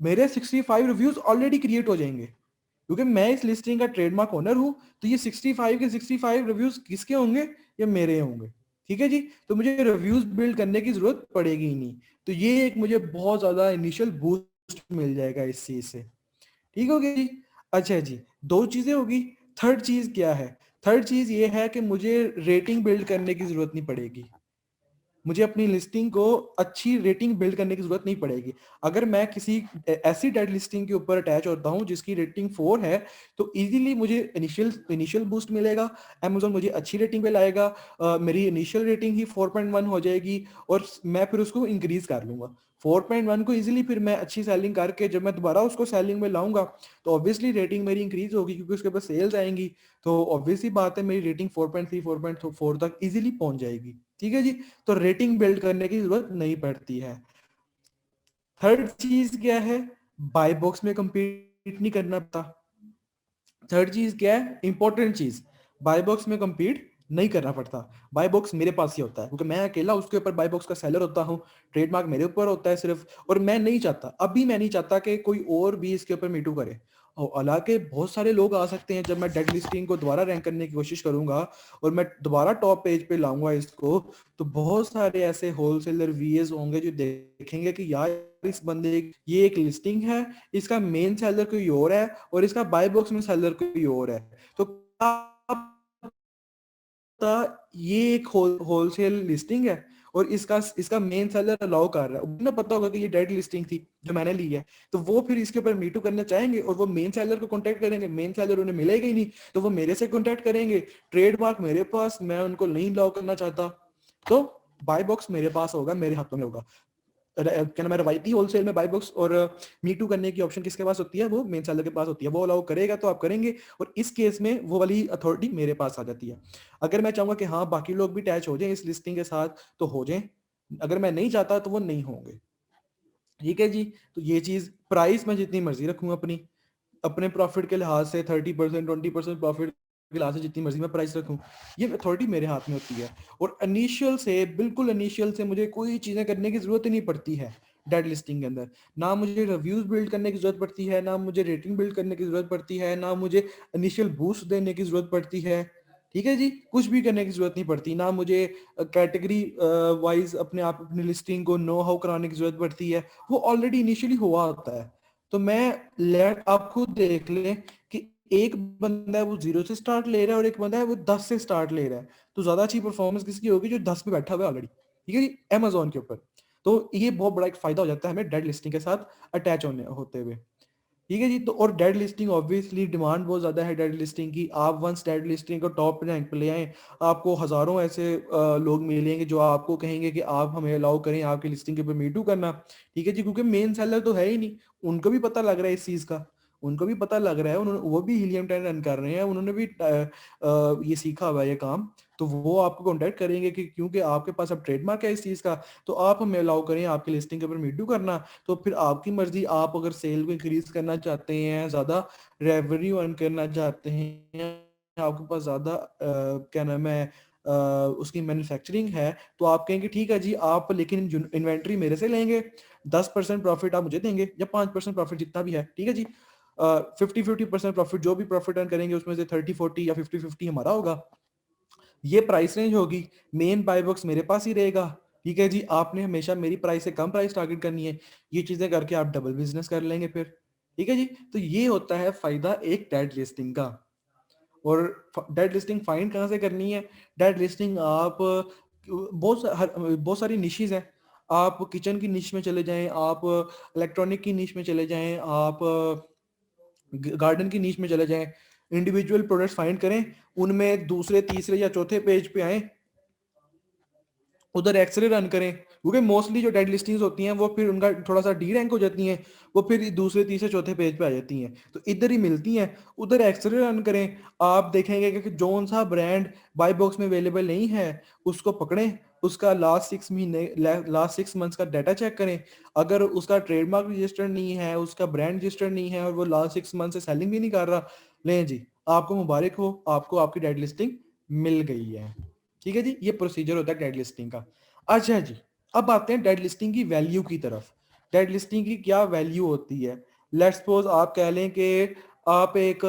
मेरे 65 रिव्यूज ऑलरेडी क्रिएट हो जाएंगे क्योंकि मैं इस लिस्टिंग का ट्रेडमार्क ओनर हूं। तो ये 65 के 65 रिव्यूज किसके होंगे? ये मेरे होंगे। ठीक है जी, तो मुझे रिव्यूज बिल्ड करने की जरूरत पड़ेगी ही नहीं। तो ये एक मुझे बहुत ज्यादा इनिशियल बूस्ट मिल जाएगा इस चीज से। ठीक हो गया जी। अच्छा जी, दो चीजें होगी। थर्ड चीज क्या है? थर्ड चीज ये है कि मुझे रेटिंग बिल्ड करने की जरूरत नहीं पड़ेगी। मुझे अपनी लिस्टिंग को अच्छी रेटिंग बिल्ड करने की जरूरत नहीं पड़ेगी। अगर मैं किसी ऐसी डेड लिस्टिंग के ऊपर अटैच होता हूं जिसकी रेटिंग 4 है, तो इजीली मुझे इनिशियल बूस्ट मिलेगा। अमेजोन मुझे अच्छी रेटिंग पे लाएगा। मेरी इनिशियल रेटिंग ही 4.1 हो जाएगी और मैं फिर उसको इंक्रीज कर लूंगा। 4.1 को इजीली फिर मैं अच्छी सेलिंग करके जब मैं दोबारा उसको सेलिंग में लाऊंगा तो ऑब्वियसली रेटिंग मेरी इंक्रीज होगी क्योंकि उसके पास सेल्स आएंगी। तो ऑब्वियसली बात है, मेरी रेटिंग 4.3 4.4 तक इजीली पहुंच जाएगी। ठीक है जी, तो रेटिंग बिल्ड करने की जरूरत नहीं पड़ती है। थर्ड चीज क्या है? बाय बॉक्स में compete नहीं करना पड़ता। थर्ड चीज क्या है, इंपॉर्टेंट चीज? बाय बॉक्स में compete नहीं करना पड़ता। बाय बॉक्स मेरे पास ही होता है क्योंकि मैं अकेला उसके ऊपर बाय बॉक्स का सेलर होता हूँ। ट्रेडमार्क मेरे ऊपर होता है सिर्फ, और मैं नहीं चाहता, अभी मैं नहीं चाहता कि कोई और भी इसके ऊपर मीटू करे। और हालांकि बहुत सारे लोग आ सकते हैं जब मैं डेड लिस्टिंग को दोबारा रैंक करने की कोशिश करूंगा और मैं दोबारा टॉप पेज पे लाऊंगा इसको, तो बहुत सारे ऐसे होलसेलर वीएस होंगे जो देखेंगे कि यार इस बंदे ये एक लिस्टिंग है, इसका मेन सेलर कोई और है और इसका बाय बॉक्स में सेलर कोई और है। तो आप ये एक होलसेल लिस्टिंग है और इसका मेन सेलर अलाउ कर रहा है, उन्हें पता होगा कि ये डेड लिस्टिंग थी जो मैंने ली है, तो वो फिर इसके ऊपर मीटू करना चाहेंगे और वो मेन सेलर को कांटेक्ट करेंगे, मेन सेलर उन्हें मिलेगा ही नहीं तो वो मेरे से कांटेक्ट करेंगे, ट्रेडमार्क मेरे पास, मैं उनको नहीं अलाउ करना चाहता, तो बाय बॉक्स मेरे पास होगा, मेरे हाथों में होगा। क्या नाम है, रवायती होलसेल में बाय बॉक्स और मी टू करने की ऑप्शन किसके पास होती है, वो मेन सेलर के पास होती है, वो अलाउ करेगा तो आप करेंगे, और इस केस में वो वाली अथॉरिटी मेरे पास आ जाती है। अगर मैं चाहूंगा कि हाँ बाकी लोग भी अटैच हो जाएं इस लिस्टिंग के साथ तो हो जाएं, अगर मैं नहीं चाहता तो वो नहीं होंगे। ठीक है जी, तो ये चीज, प्राइस मैं जितनी मर्जी रखूँ अपनी, अपने प्रॉफिट के लिहाज से 30% 20% प्रॉफिट के लिहाज से जितनी मर्जी मैं प्राइस रखूं, ये अथॉरिटी मेरे हाथ में होती है। और इनिशियल से, बिल्कुल इनिशियल से मुझे कोई चीजें करने की जरूरत ही नहीं पड़ती है डेड लिस्टिंग के अंदर, ना मुझे रिव्यूज बिल्ड करने की जरूरत पड़ती है, ना मुझे रेटिंग बिल्ड करने की जरूरत पड़ती है, ना मुझे इनिशियल बूस्ट देने की जरूरत पड़ती है। ठीक है जी, कुछ भी करने की जरूरत नहीं पड़ती, ना मुझे कैटेगरी वाइज अपने आप अपनी लिस्टिंग को नो हाउ कराने की जरूरत पड़ती है, वो ऑलरेडी इनिशियली हुआ होता है। तो मैं, लेट आप खुद देख लें कि एक बंदा है वो 0 से स्टार्ट ले रहा है और एक बंदा है वो 10 से स्टार्ट ले रहा है, तो ज्यादा अच्छी परफॉर्मेंस किसकी होगी, जो 10 पे बैठा हुआ है ऑलरेडी। ठीक है जी, Amazon के ऊपर। तो ये बहुत बड़ा एक फायदा हो जाता है हमें डेड लिस्टिंग के साथ अटैच होने होते हुए। ठीक है जी, तो और डेड लिस्टिंग ऑब्वियसली डिमांड बहुत ज्यादा है डेड लिस्टिंग की, आप वंस डेड लिस्टिंग को टॉप रैंक पे ले आए, आपको हजारों ऐसे लोग मिलेंगे जो आपको कहेंगे कि आप हमें अलाउ करें आपकी लिस्टिंग के ऊपर मीटू करना। ठीक है जी, क्योंकि मेन सेलर तो है ही नहीं, उनको भी पता लग रहा है इस चीज का, उनको भी पता लग रहा है, उन्होंने, वो भी हीलियम 10 रन कर रहे हैं, उन्होंने भी ये सीखा हुआ है ये काम, तो वो आपको कॉन्टेक्ट करेंगे कि क्योंकि आपके पास अब ट्रेडमार्क है इस चीज का, तो आप हमें अलाउ करें आपकी लिस्टिंग के ऊपर मीटू करना। तो फिर आपकी मर्जी, आप अगर सेल को इंक्रीज करना चाहते हैं, ज्यादा रेवेन्यू अर्न करना चाहते हैं, आपके पास ज्यादा क्या नाम है उसकी मैन्युफैक्चरिंग है, तो आप कहेंगे ठीक है जी, आप लेकिन इन्वेंट्री मेरे से लेंगे, 10% प्रॉफिट आप मुझे देंगे या 5% प्रॉफिट जितना भी है। ठीक है जी, 50-50% प्रॉफिट, जो भी प्रॉफिट अर्न करेंगे उसमें से 30-40 या 50-50 हमारा होगा, ये प्राइस रेंज होगी, मेन बाय बॉक्स मेरे पास ही रहेगा। ठीक है जी, आपने हमेशा मेरी प्राइस से कम प्राइस टारगेट करनी है, ये चीजें करके आप डबल बिजनेस कर लेंगे फिर। ठीक है जी, तो ये होता है फायदा एक डेड लिस्टिंग का। और डेड लिस्टिंग फाइंड कहाँ से करनी है, डेड लिस्टिंग आप बहुत सारी निशेज हैं, आप किचन की निश में चले जाएं, आप इलेक्ट्रॉनिक की निश में चले जाएं, आप गार्डन की नीच में चले जाएं, इंडिविजुअल प्रोडक्ट्स फाइंड करें, उनमें दूसरे तीसरे या चौथे पेज पे आए, उधर एक्सरे रन करें, क्योंकि मोस्टली जो डेड लिस्टिंग्स होती हैं वो फिर उनका थोड़ा सा डी रैंक हो जाती हैं, वो फिर दूसरे तीसरे चौथे पेज पे आ जाती हैं, तो इधर ही मिलती हैं, उधर एक्सरे रन करें। आप देखेंगे कि जोन सा ब्रांड बाय बॉक्स में अवेलेबल नहीं है उसको पकड़ें, उसका लास्ट 6 महीने, लास्ट 6 मंथ्स का डाटा चेक करें, अगर उसका ट्रेडमार्क रजिस्टर्ड नहीं है, उसका ब्रांड रजिस्टर्ड नहीं है और वो लास्ट 6 मंथ से सेलिंग भी नहीं कर रहा, लें जी, आपको मुबारक हो, आपको आपकी डेड लिस्टिंग मिल गई है। ठीक है जी, ये प्रोसीजर होता है डेड लिस्टिंग का। अच्छा जी, अब आते हैं डेड लिस्टिंग की वैल्यू की तरफ। डेड लिस्टिंग की क्या वैल्यू होती है, लेट्स सपोज आप कह लें कि आप एक,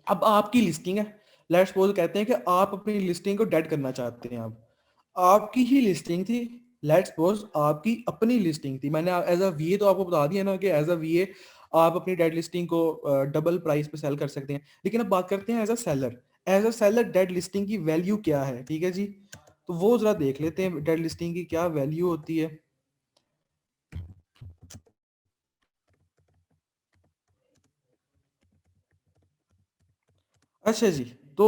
अब आपकी लिस्टिंग है, लेट्स सपोज कहते हैं कि आप अपनी लिस्टिंग को डेड करना चाहते हैं, अब आपकी ही लिस्टिंग थी, लेट्स सपोज आपकी अपनी लिस्टिंग थी, मैंने एज अ वीए तो आपको बता दिया ना कि एज अ वीए आप अपनी डेड लिस्टिंग को डबल प्राइस पे सेल कर सकते हैं, लेकिन अब बात करते हैं as a seller. As a seller dead listing की वैल्यू क्या है, ठीक है जी, तो वो जरा देख लेते हैं डेड लिस्टिंग की क्या वैल्यू होती है। अच्छा जी, तो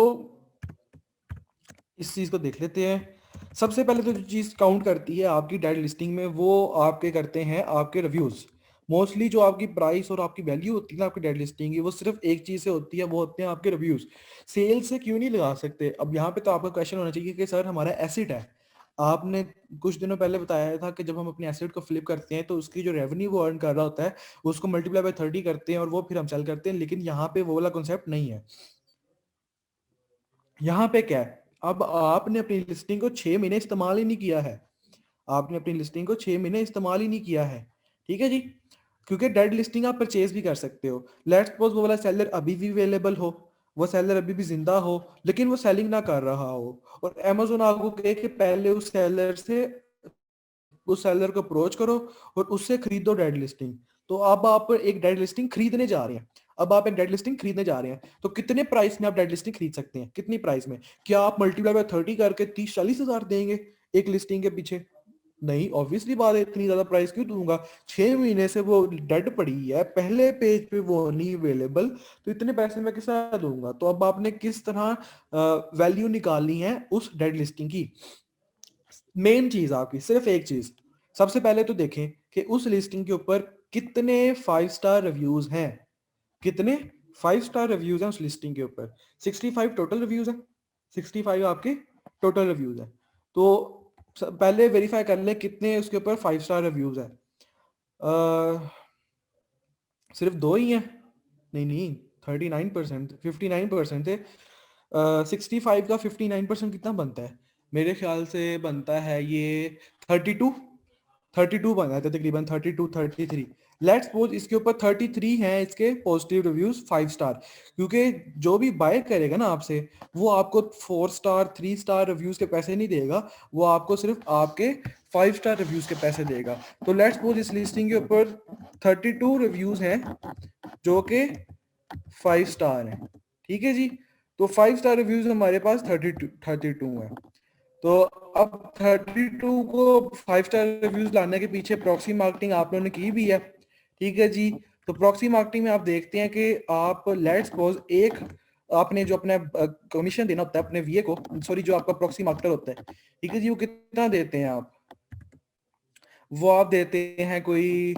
इस चीज को देख लेते हैं। सबसे पहले तो जो चीज काउंट करती है आपकी डेड लिस्टिंग में, वो आपके करते हैं आपके रिव्यूज। मोस्टली जो आपकी प्राइस और आपकी वैल्यू होती है ना आपकी डेड लिस्टिंग की, वो सिर्फ एक चीज से होती है, वो होते हैं आपके रिव्यूज। सेल से क्यों नहीं लगा सकते, अब यहाँ पे तो आपका क्वेश्चन होना चाहिए कि सर हमारा एसिड है, आपने कुछ दिनों पहले बताया था कि जब हम अपने एसेट को फ्लिप करते हैं तो उसकी जो रेवेन्यू वो अर्न कर रहा होता है उसको मल्टीप्लाई बाय 30 करते हैं और वो फिर हम सेल करते हैं, लेकिन यहाँ पे वो वाला कॉन्सेप्ट नहीं है। यहाँ पे क्या है, अब आपने अपनी लिस्टिंग को 6 महीने इस्तेमाल ही नहीं किया है, आपने अपनी लिस्टिंग को 6 महीने इस्तेमाल ही नहीं किया है। ठीक है जी, क्योंकि डेड लिस्टिंग आप परचेज भी कर सकते हो, लेट्स सपोज वो वाला सेलर अभी भी अवेलेबल हो, वो सेलर अभी भी जिंदा हो, लेकिन वो सेलिंग ना कर रहा हो, और अमेजोन आपको कहे कि पहले उस सेलर से, उस सेलर को अप्रोच करो और उससे खरीदो डेड लिस्टिंग। तो अब आप एक डेड लिस्टिंग खरीदने जा रहे हैं, अब आप एक डेड लिस्टिंग खरीदने जा रहे हैं, तो कितने प्राइस में आप डेड लिस्टिंग खरीद सकते हैं, कितनी प्राइस में? क्या आप मल्टीप्लाई बाय 30 करके 30-40 हजार देंगे एक लिस्टिंग के पीछे? नहीं, ऑब्वियसली बात है, इतनी ज्यादा प्राइस क्यों दूंगा? 6 महीने से वो डेड पड़ी है, पहले पेज पे वो नहीं अवेलेबल, तो इतने पैसे मैं किस तरह दूंगा? तो अब आपने किस तरह वैल्यू निकालनी है उस डेड लिस्टिंग की? मेन चीज आपकी सिर्फ एक चीज, सबसे पहले तो देखें कि उस लिस्टिंग के ऊपर कितने 5 स्टार रिव्यूज हैं, कितने 5 स्टार रिव्यूज हैं उस लिस्टिंग के ऊपर। 65 टोटल रिव्यूज हैं, 65 आपके टोटल रिव्यूज हैं। तो पहले वेरीफाई कर लें कितने उसके ऊपर 5 स्टार रिव्यूज हैं। सिर्फ 2 ही हैं? नहीं नहीं, 39%, 59% थे। 65 का 59% कितना बनता है? मेरे ख्याल से बनता है ये 32, 32 बना था तकरीबन, 32 33। लेट्स सपोज इसके ऊपर 33 हैं इसके पॉजिटिव रिव्यूज 5 स्टार, क्योंकि जो भी बाय करेगा ना आपसे, वो आपको 4 स्टार 3 स्टार रिव्यूज के पैसे नहीं देगा, वो आपको सिर्फ आपके 5 स्टार रिव्यूज के पैसे देगा। तो लेट्स सपोज इस लिस्टिंग के ऊपर 32 रिव्यूज हैं जो कि 5 स्टार हैं, ठीक है जी। तो 5 स्टार रिव्यूज हमारे पास 32 है। तो अब 32 को 5 स्टार रिव्यूज लाने के पीछे प्रॉक्सी मार्केटिंग आप लोगों ने की भी है, ठीक है जी। तो प्रॉक्सी मार्केटिंग में आप देखते हैं कि आप लेट्स सपोज एक आपने जो अपना कमीशन देना होता है अपने वीए को, सॉरी जो आपका प्रॉक्सी मार्केटर होता है, ठीक है जी, वो कितना देते हैं आप? वो आप देते हैं कोई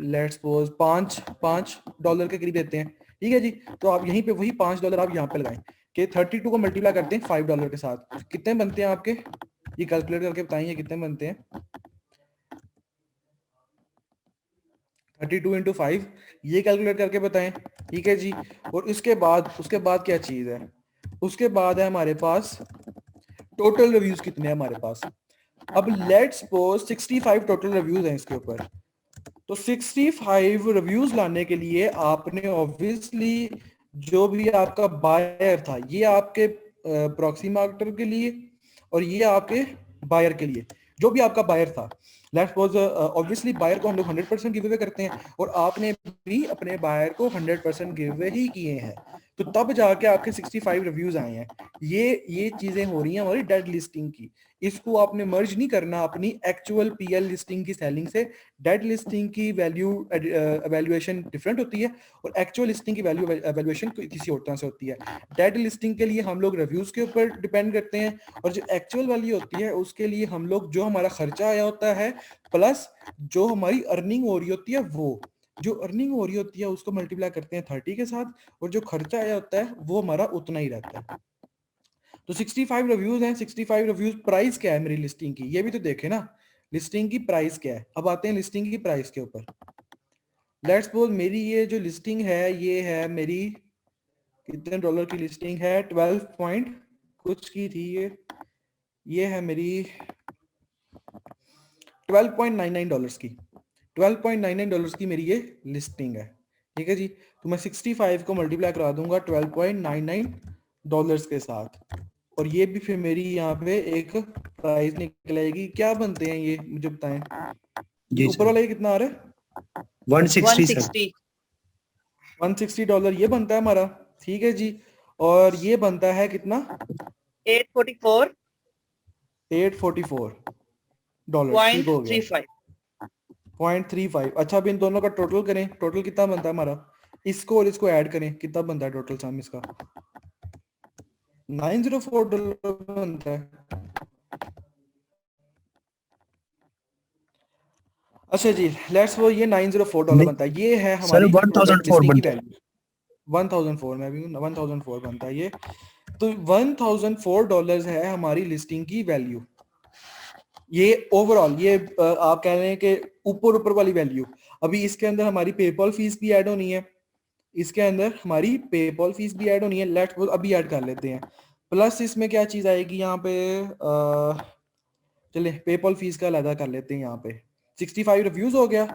लेट्स सपोज $5 के करीब देते हैं, ठीक है जी। तो आप यहीं पे वही $5 आप यहाँ पे लगाएं कि 32 को मल्टीप्लाई करते हैं $5 के साथ, कितने बनते हैं आपके? ये कैलकुलेट करके बताइए कितने बनते हैं। 32 इंटू 5, ये कैलकुलेट करके बताएं, ठीक है जी। और उसके बाद क्या चीज है? उसके बाद है हमारे पास टोटल रिव्यूज कितने हैं हमारे पास। अब लेट्स सपोज 65 टोटल रिव्यूज हैं इसके ऊपर। तो 65 रिव्यूज लाने के लिए आपने ऑब्वियसली जो भी आपका बायर था, ये आपके प्रॉक्सी मार्केटर के लिए और ये आपके बायर के लिए, जो भी आपका बायर था, लेट्स सपोज ऑब्वियसली बायर को हम लोग 100% गिव अवे करते हैं, और आपने भी अपने बायर को 100% गिव अवे ही किए हैं, तो तब जाके आपके 65 रिव्यूज आए हैं। ये चीजें हो रही हैं हमारी डेड लिस्टिंग की। इसको आपने मर्ज नहीं करना अपनी एक्चुअल पीएल लिस्टिंग की सेलिंग से। डेड लिस्टिंग की वैल्यू एवेल्युएशन डिफरेंट होती है और एक्चुअल लिस्टिंग की वैल्यू एवेल्युएशन किसी और तरह से होती है। डेड लिस्टिंग के लिए हम लोग रिव्यूज के ऊपर डिपेंड करते हैं, और जो एक्चुअल वैल्यू होती है उसके लिए हम लोग जो हमारा खर्चा आया होता है प्लस जो हमारी अर्निंग हो रही होती है, वो जो अर्निंग हो रही होती है उसको मल्टीप्लाई करते हैं 30 के साथ, और जो खर्चा आया होता है वो हमारा उतना ही रहता है। तो 65 रिव्यूज हैं, 65 रिव्यूज। प्राइस क्या है मेरी लिस्टिंग की, ये भी तो देखे ना, लिस्टिंग की प्राइस क्या है। अब आते हैं लिस्टिंग की प्राइस के ऊपर। लेट्स सपोज मेरी ये जो लिस्टिंग है, ये है मेरी कितने डॉलर की लिस्टिंग है, 12 पॉइंट कुछ की थी ये है मेरी $12.99 की, $12.99 की मेरी ये लिस्टिंग है, ठीक है जी। तो मैं 65 को मल्टीप्लाई करा दूंगा $12.99 के साथ, और ये भी फिर मेरी यहाँ पे एक प्राइस निकल आएगी। क्या बनते हैं ये मुझे बताएं, ये ऊपर वाला ये कितना आ रहा है?
160
$160 ये बनता है हमारा, ठीक है जी। और ये बनता है कितना?
844
$844, ठीक हो गया, 0.35। अच्छा, अब इन दोनों का टोटल करें, टोटल कितना बनता है हमारा? इसको और इसको ऐड करें, कितना बनता है टोटल सम इसका? $904 बनता है। अच्छा जी, लेट्स वो ये $904 बनता है, ये है हमारी
1004
की
बनता है।
वैल्यू। 1004 में भी 1004 बनता है ये। तो $1004 है हमारी लिस्टिंग की वैल्यू। ये ओवरऑल ये आप कह रहे हैं कि ऊपर वाली वैल्यू। अभी इसके अंदर हमारी पेपॉल फीस भी ऐड होनी है, इसके अंदर हमारी पेपॉल फीस भी ऐड होनी है। लेट्स सपोज अभी ऐड कर लेते हैं। प्लस इसमें क्या चीज आएगी यहाँ पे, चले पेपॉल फीस का अलग कर लेते हैं। यहाँ पे 65 रिव्यूज हो गया।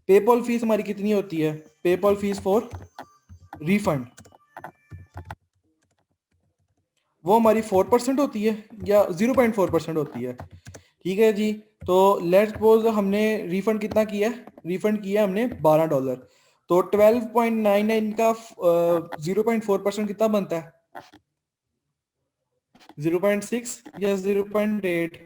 पेपॉल फीस हमारी कितनी होती है? पेपॉल फीस फॉर रिफंड वो हमारी 4% होती है या 0.4% होती है, ठीक है जी। तो लेट्स सपोज हमने रिफंड कितना किया है? रिफंड किया हमने $12। तो 12.99 का 0.4% कितना बनता है? 0.6 या 0.8?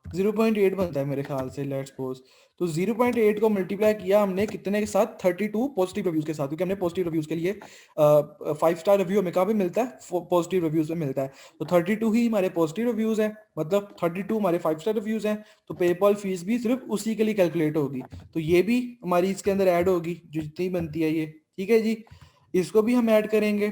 0.8 बनता है मेरे ख्याल से, लेट्स सपोज। तो 0.8 को मल्टीप्लाई किया हमने कितने के साथ? 32 पॉजिटिव रिव्यूज के साथ, क्योंकि हमने पॉजिटिव रिव्यूज के लिए 5 स्टार रिव्यू हमें कहाँ पे मिलता है? पॉजिटिव रिव्यूज में मिलता है। तो 32 ही हमारे पॉजिटिव रिव्यूज हैं, मतलब 32 हमारे 5 स्टार रिव्यूज हैं। तो पेपॉल फीस भी सिर्फ उसी के लिए कैलकुलेट होगी, तो ये भी हमारी इसके अंदर ऐड होगी, जो जितनी बनती है ये। ठीक है जी, इसको भी हम ऐड करेंगे।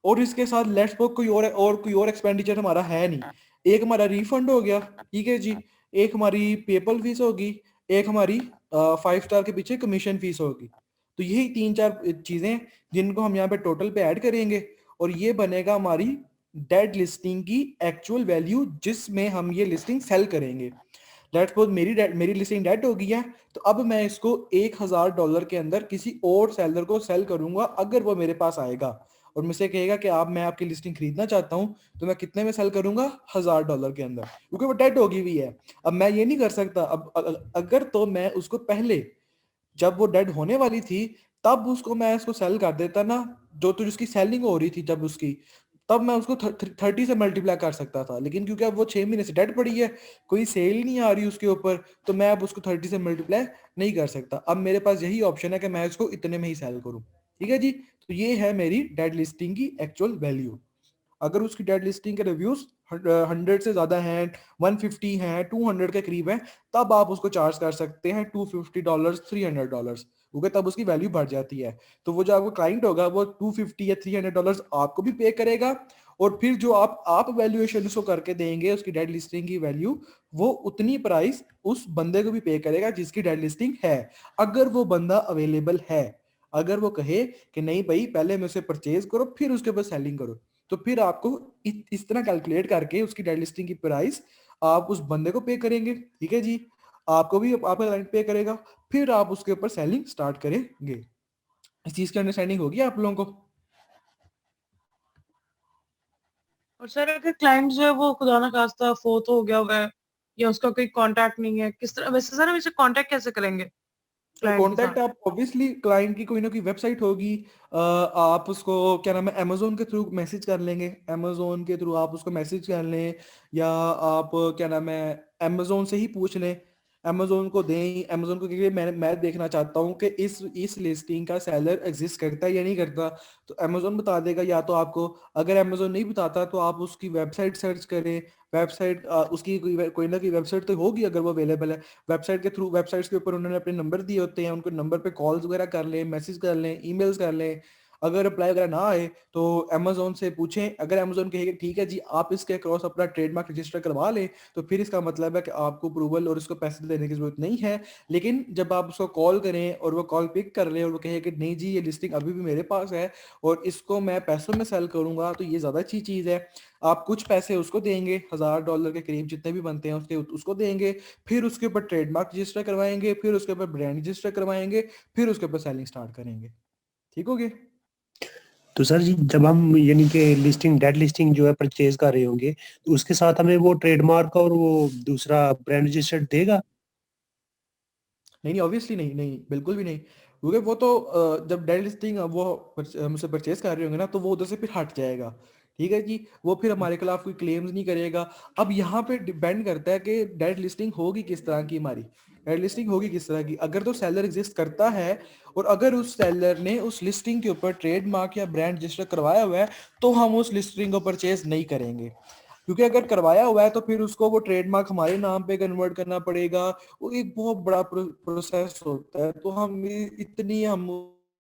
और इसके साथ लेट्स सपोज कोई और एक्सपेंडिचर हमारा है नहीं। एक हमारा रिफंड हो गया, ठीक है जी, एक हमारी पेपल फीस होगी, एक हमारी 5 स्टार के पीछे कमीशन फीस होगी। तो यही 3-4 चीजें जिनको हम यहाँ पे टोटल पे ऐड करेंगे, और ये बनेगा हमारी डेड लिस्टिंग की एक्चुअल वैल्यू, जिसमें हम ये लिस्टिंग सेल करेंगे। लेट्स सपोज मेरी लिस्टिंग डेड हो गई है, तो अब मैं इसको $1000 के अंदर किसी और सेलर को सेल करूंगा, अगर वो मेरे पास आएगा और मुझसे कहेगा कि आप मैं आपकी लिस्टिंग खरीदना चाहता हूं, तो मैं कितने में सेल करूंगा? $1000 के अंदर, क्योंकि वो डेड होगी हुई है। अब मैं ये नहीं कर सकता, अब अगर तो मैं उसको पहले, जब वो डेड होने वाली थी, तब उसको मैं उसको सेल कर देता ना, जो उसकी सेलिंग हो रही थी जब उसकी, तब मैं उसको 30 से मल्टीप्लाई कर सकता था। लेकिन क्योंकि अब वो 6 महीने से डेड पड़ी है, कोई सेल नहीं आ रही उसके ऊपर, तो मैं अब उसको 30 से मल्टीप्लाई नहीं कर सकता। अब मेरे पास यही ऑप्शन है कि मैं इसको इतने में ही सेल करूं। ठीक है जी, तो ये है मेरी डेड लिस्टिंग की एक्चुअल वैल्यू। अगर उसकी डेड लिस्टिंग के रिव्यूज 100 से ज्यादा हैं, 150 हैं, 200 के करीब हैं, तब आप उसको चार्ज कर सकते हैं $250, $300, क्योंकि तब उसकी वैल्यू बढ़ जाती है। तो वो जो आपको क्लाइंट होगा, वो 250 या $300 आपको भी पे करेगा, और फिर जो आप वैल्यूएशन उसको करके देंगे उसकी डेड लिस्टिंग की वैल्यू, वो उतनी प्राइस उस बंदे को भी पे करेगा जिसकी डेड लिस्टिंग है, अगर वो बंदा अवेलेबल है। अगर वो कहे कि नहीं भाई, पहले मैं उसे परचेज करो फिर उसके बाद सेलिंग करो, तो फिर आपको इस तरह कैलकुलेट करके उसकी डेड लिस्टिंग की प्राइस आप उस बंदे को पे करेंगे। ठीक है जी, आपको भी आपका क्लाइंट पे करेगा, फिर आप उसके ऊपर सेलिंग स्टार्ट करेंगे। इस चीज की अंडरस्टैंडिंग होगी आप लोगों को?
और सर अगर क्लाइंट जो है वो खुदा ना खास्ता फोर्थ हो गया हुआ है, या उसका कोई कांटेक्ट नहीं है, किस तरह वैसे सर हम इसे कांटेक्ट कैसे करेंगे क्लाइंट के साथ?
कांटेक्ट आप ऑब्वियसली क्लाइंट की कोई ना कोई वेबसाइट होगी, आप उसको क्या नाम है अमेजोन के थ्रू मैसेज कर लेंगे, अमेजोन के थ्रू आप उसको मैसेज कर लें, या आप क्या नाम है अमेजोन से ही पूछ लें, अमेजोन को दें। अमेजोन को, क्योंकि मैं देखना चाहता हूँ कि इस लिस्टिंग का सेलर एग्जिस्ट करता है या नहीं करता, तो अमेजोन बता देगा। या तो आपको, अगर अमेजोन नहीं बताता, तो आप उसकी वेबसाइट सर्च करें। वेबसाइट उसकी कोई ना कोई वेबसाइट तो होगी अगर वो अवेलेबल है। वेबसाइट के थ्रू, वेबसाइट्स के ऊपर उन्होंने अपने नंबर दिए होते हैं, उनको नंबर पे कॉल्स वगैरह कर लें, मैसेज कर लें, ईमेल्स कर लें। अगर रिप्लाई वगैरह ना आए तो अमेजोन से पूछें। अगर अमेजोन कहेगा ठीक है जी आप इसके अक्रॉस अपना ट्रेडमार्क रजिस्टर करवा लें, तो फिर इसका मतलब है कि आपको अप्रूवल और इसको पैसे देने की जरूरत नहीं है। लेकिन जब आप उसको कॉल करें और वो कॉल पिक कर ले और वो कहे कि नहीं जी ये लिस्टिंग अभी भी मेरे पास है और इसको मैं पैसों में सेल करूंगा, तो ये ज्यादा अच्छी चीज है। आप कुछ पैसे उसको देंगे, $1000 के करीब जितने भी बनते हैं उसके, उसको देंगे। फिर उसके ऊपर ट्रेडमार्क रजिस्टर करवाएंगे, फिर उसके ऊपर ब्रांड रजिस्टर करवाएंगे, फिर उसके ऊपर सेलिंग स्टार्ट करेंगे। ठीक हो गया?
तो सर जी, जब हम यानी कि लिस्टिंग डेड लिस्टिंग जो है परचेज कर रहे होंगे, तो उसके साथ हमें वो ट्रेडमार्क और वो दूसरा ब्रांड रजिस्टर्ड देगा?
नहीं नहीं, ऑब्वियसली नहीं, नहीं बिल्कुल भी नहीं, क्योंकि वो तो जब डेड लिस्टिंग वो हमसे परचेज कर रहे होंगे ना, तो वो उधर से फिर हट जाएगा। ठीक है जी, वो फिर हमारे खिलाफ कोई क्लेम्स नहीं करेगा। अब यहाँ पे डिपेंड करता है कि डेड लिस्टिंग होगी किस तरह की हमारी। डेड लिस्टिंग होगी किस तरह की, अगर तो सेलर एग्जिस्ट करता है और अगर उस सेलर ने उस लिस्टिंग के ऊपर ट्रेडमार्क या ब्रांड रजिस्टर करवाया हुआ है, तो हम उस लिस्टिंग को परचेज नहीं करेंगे। क्योंकि अगर करवाया हुआ है तो फिर उसको वो ट्रेडमार्क हमारे नाम पे कन्वर्ट करना पड़ेगा, वो एक बहुत बड़ा प्रोसेस होता है। तो हम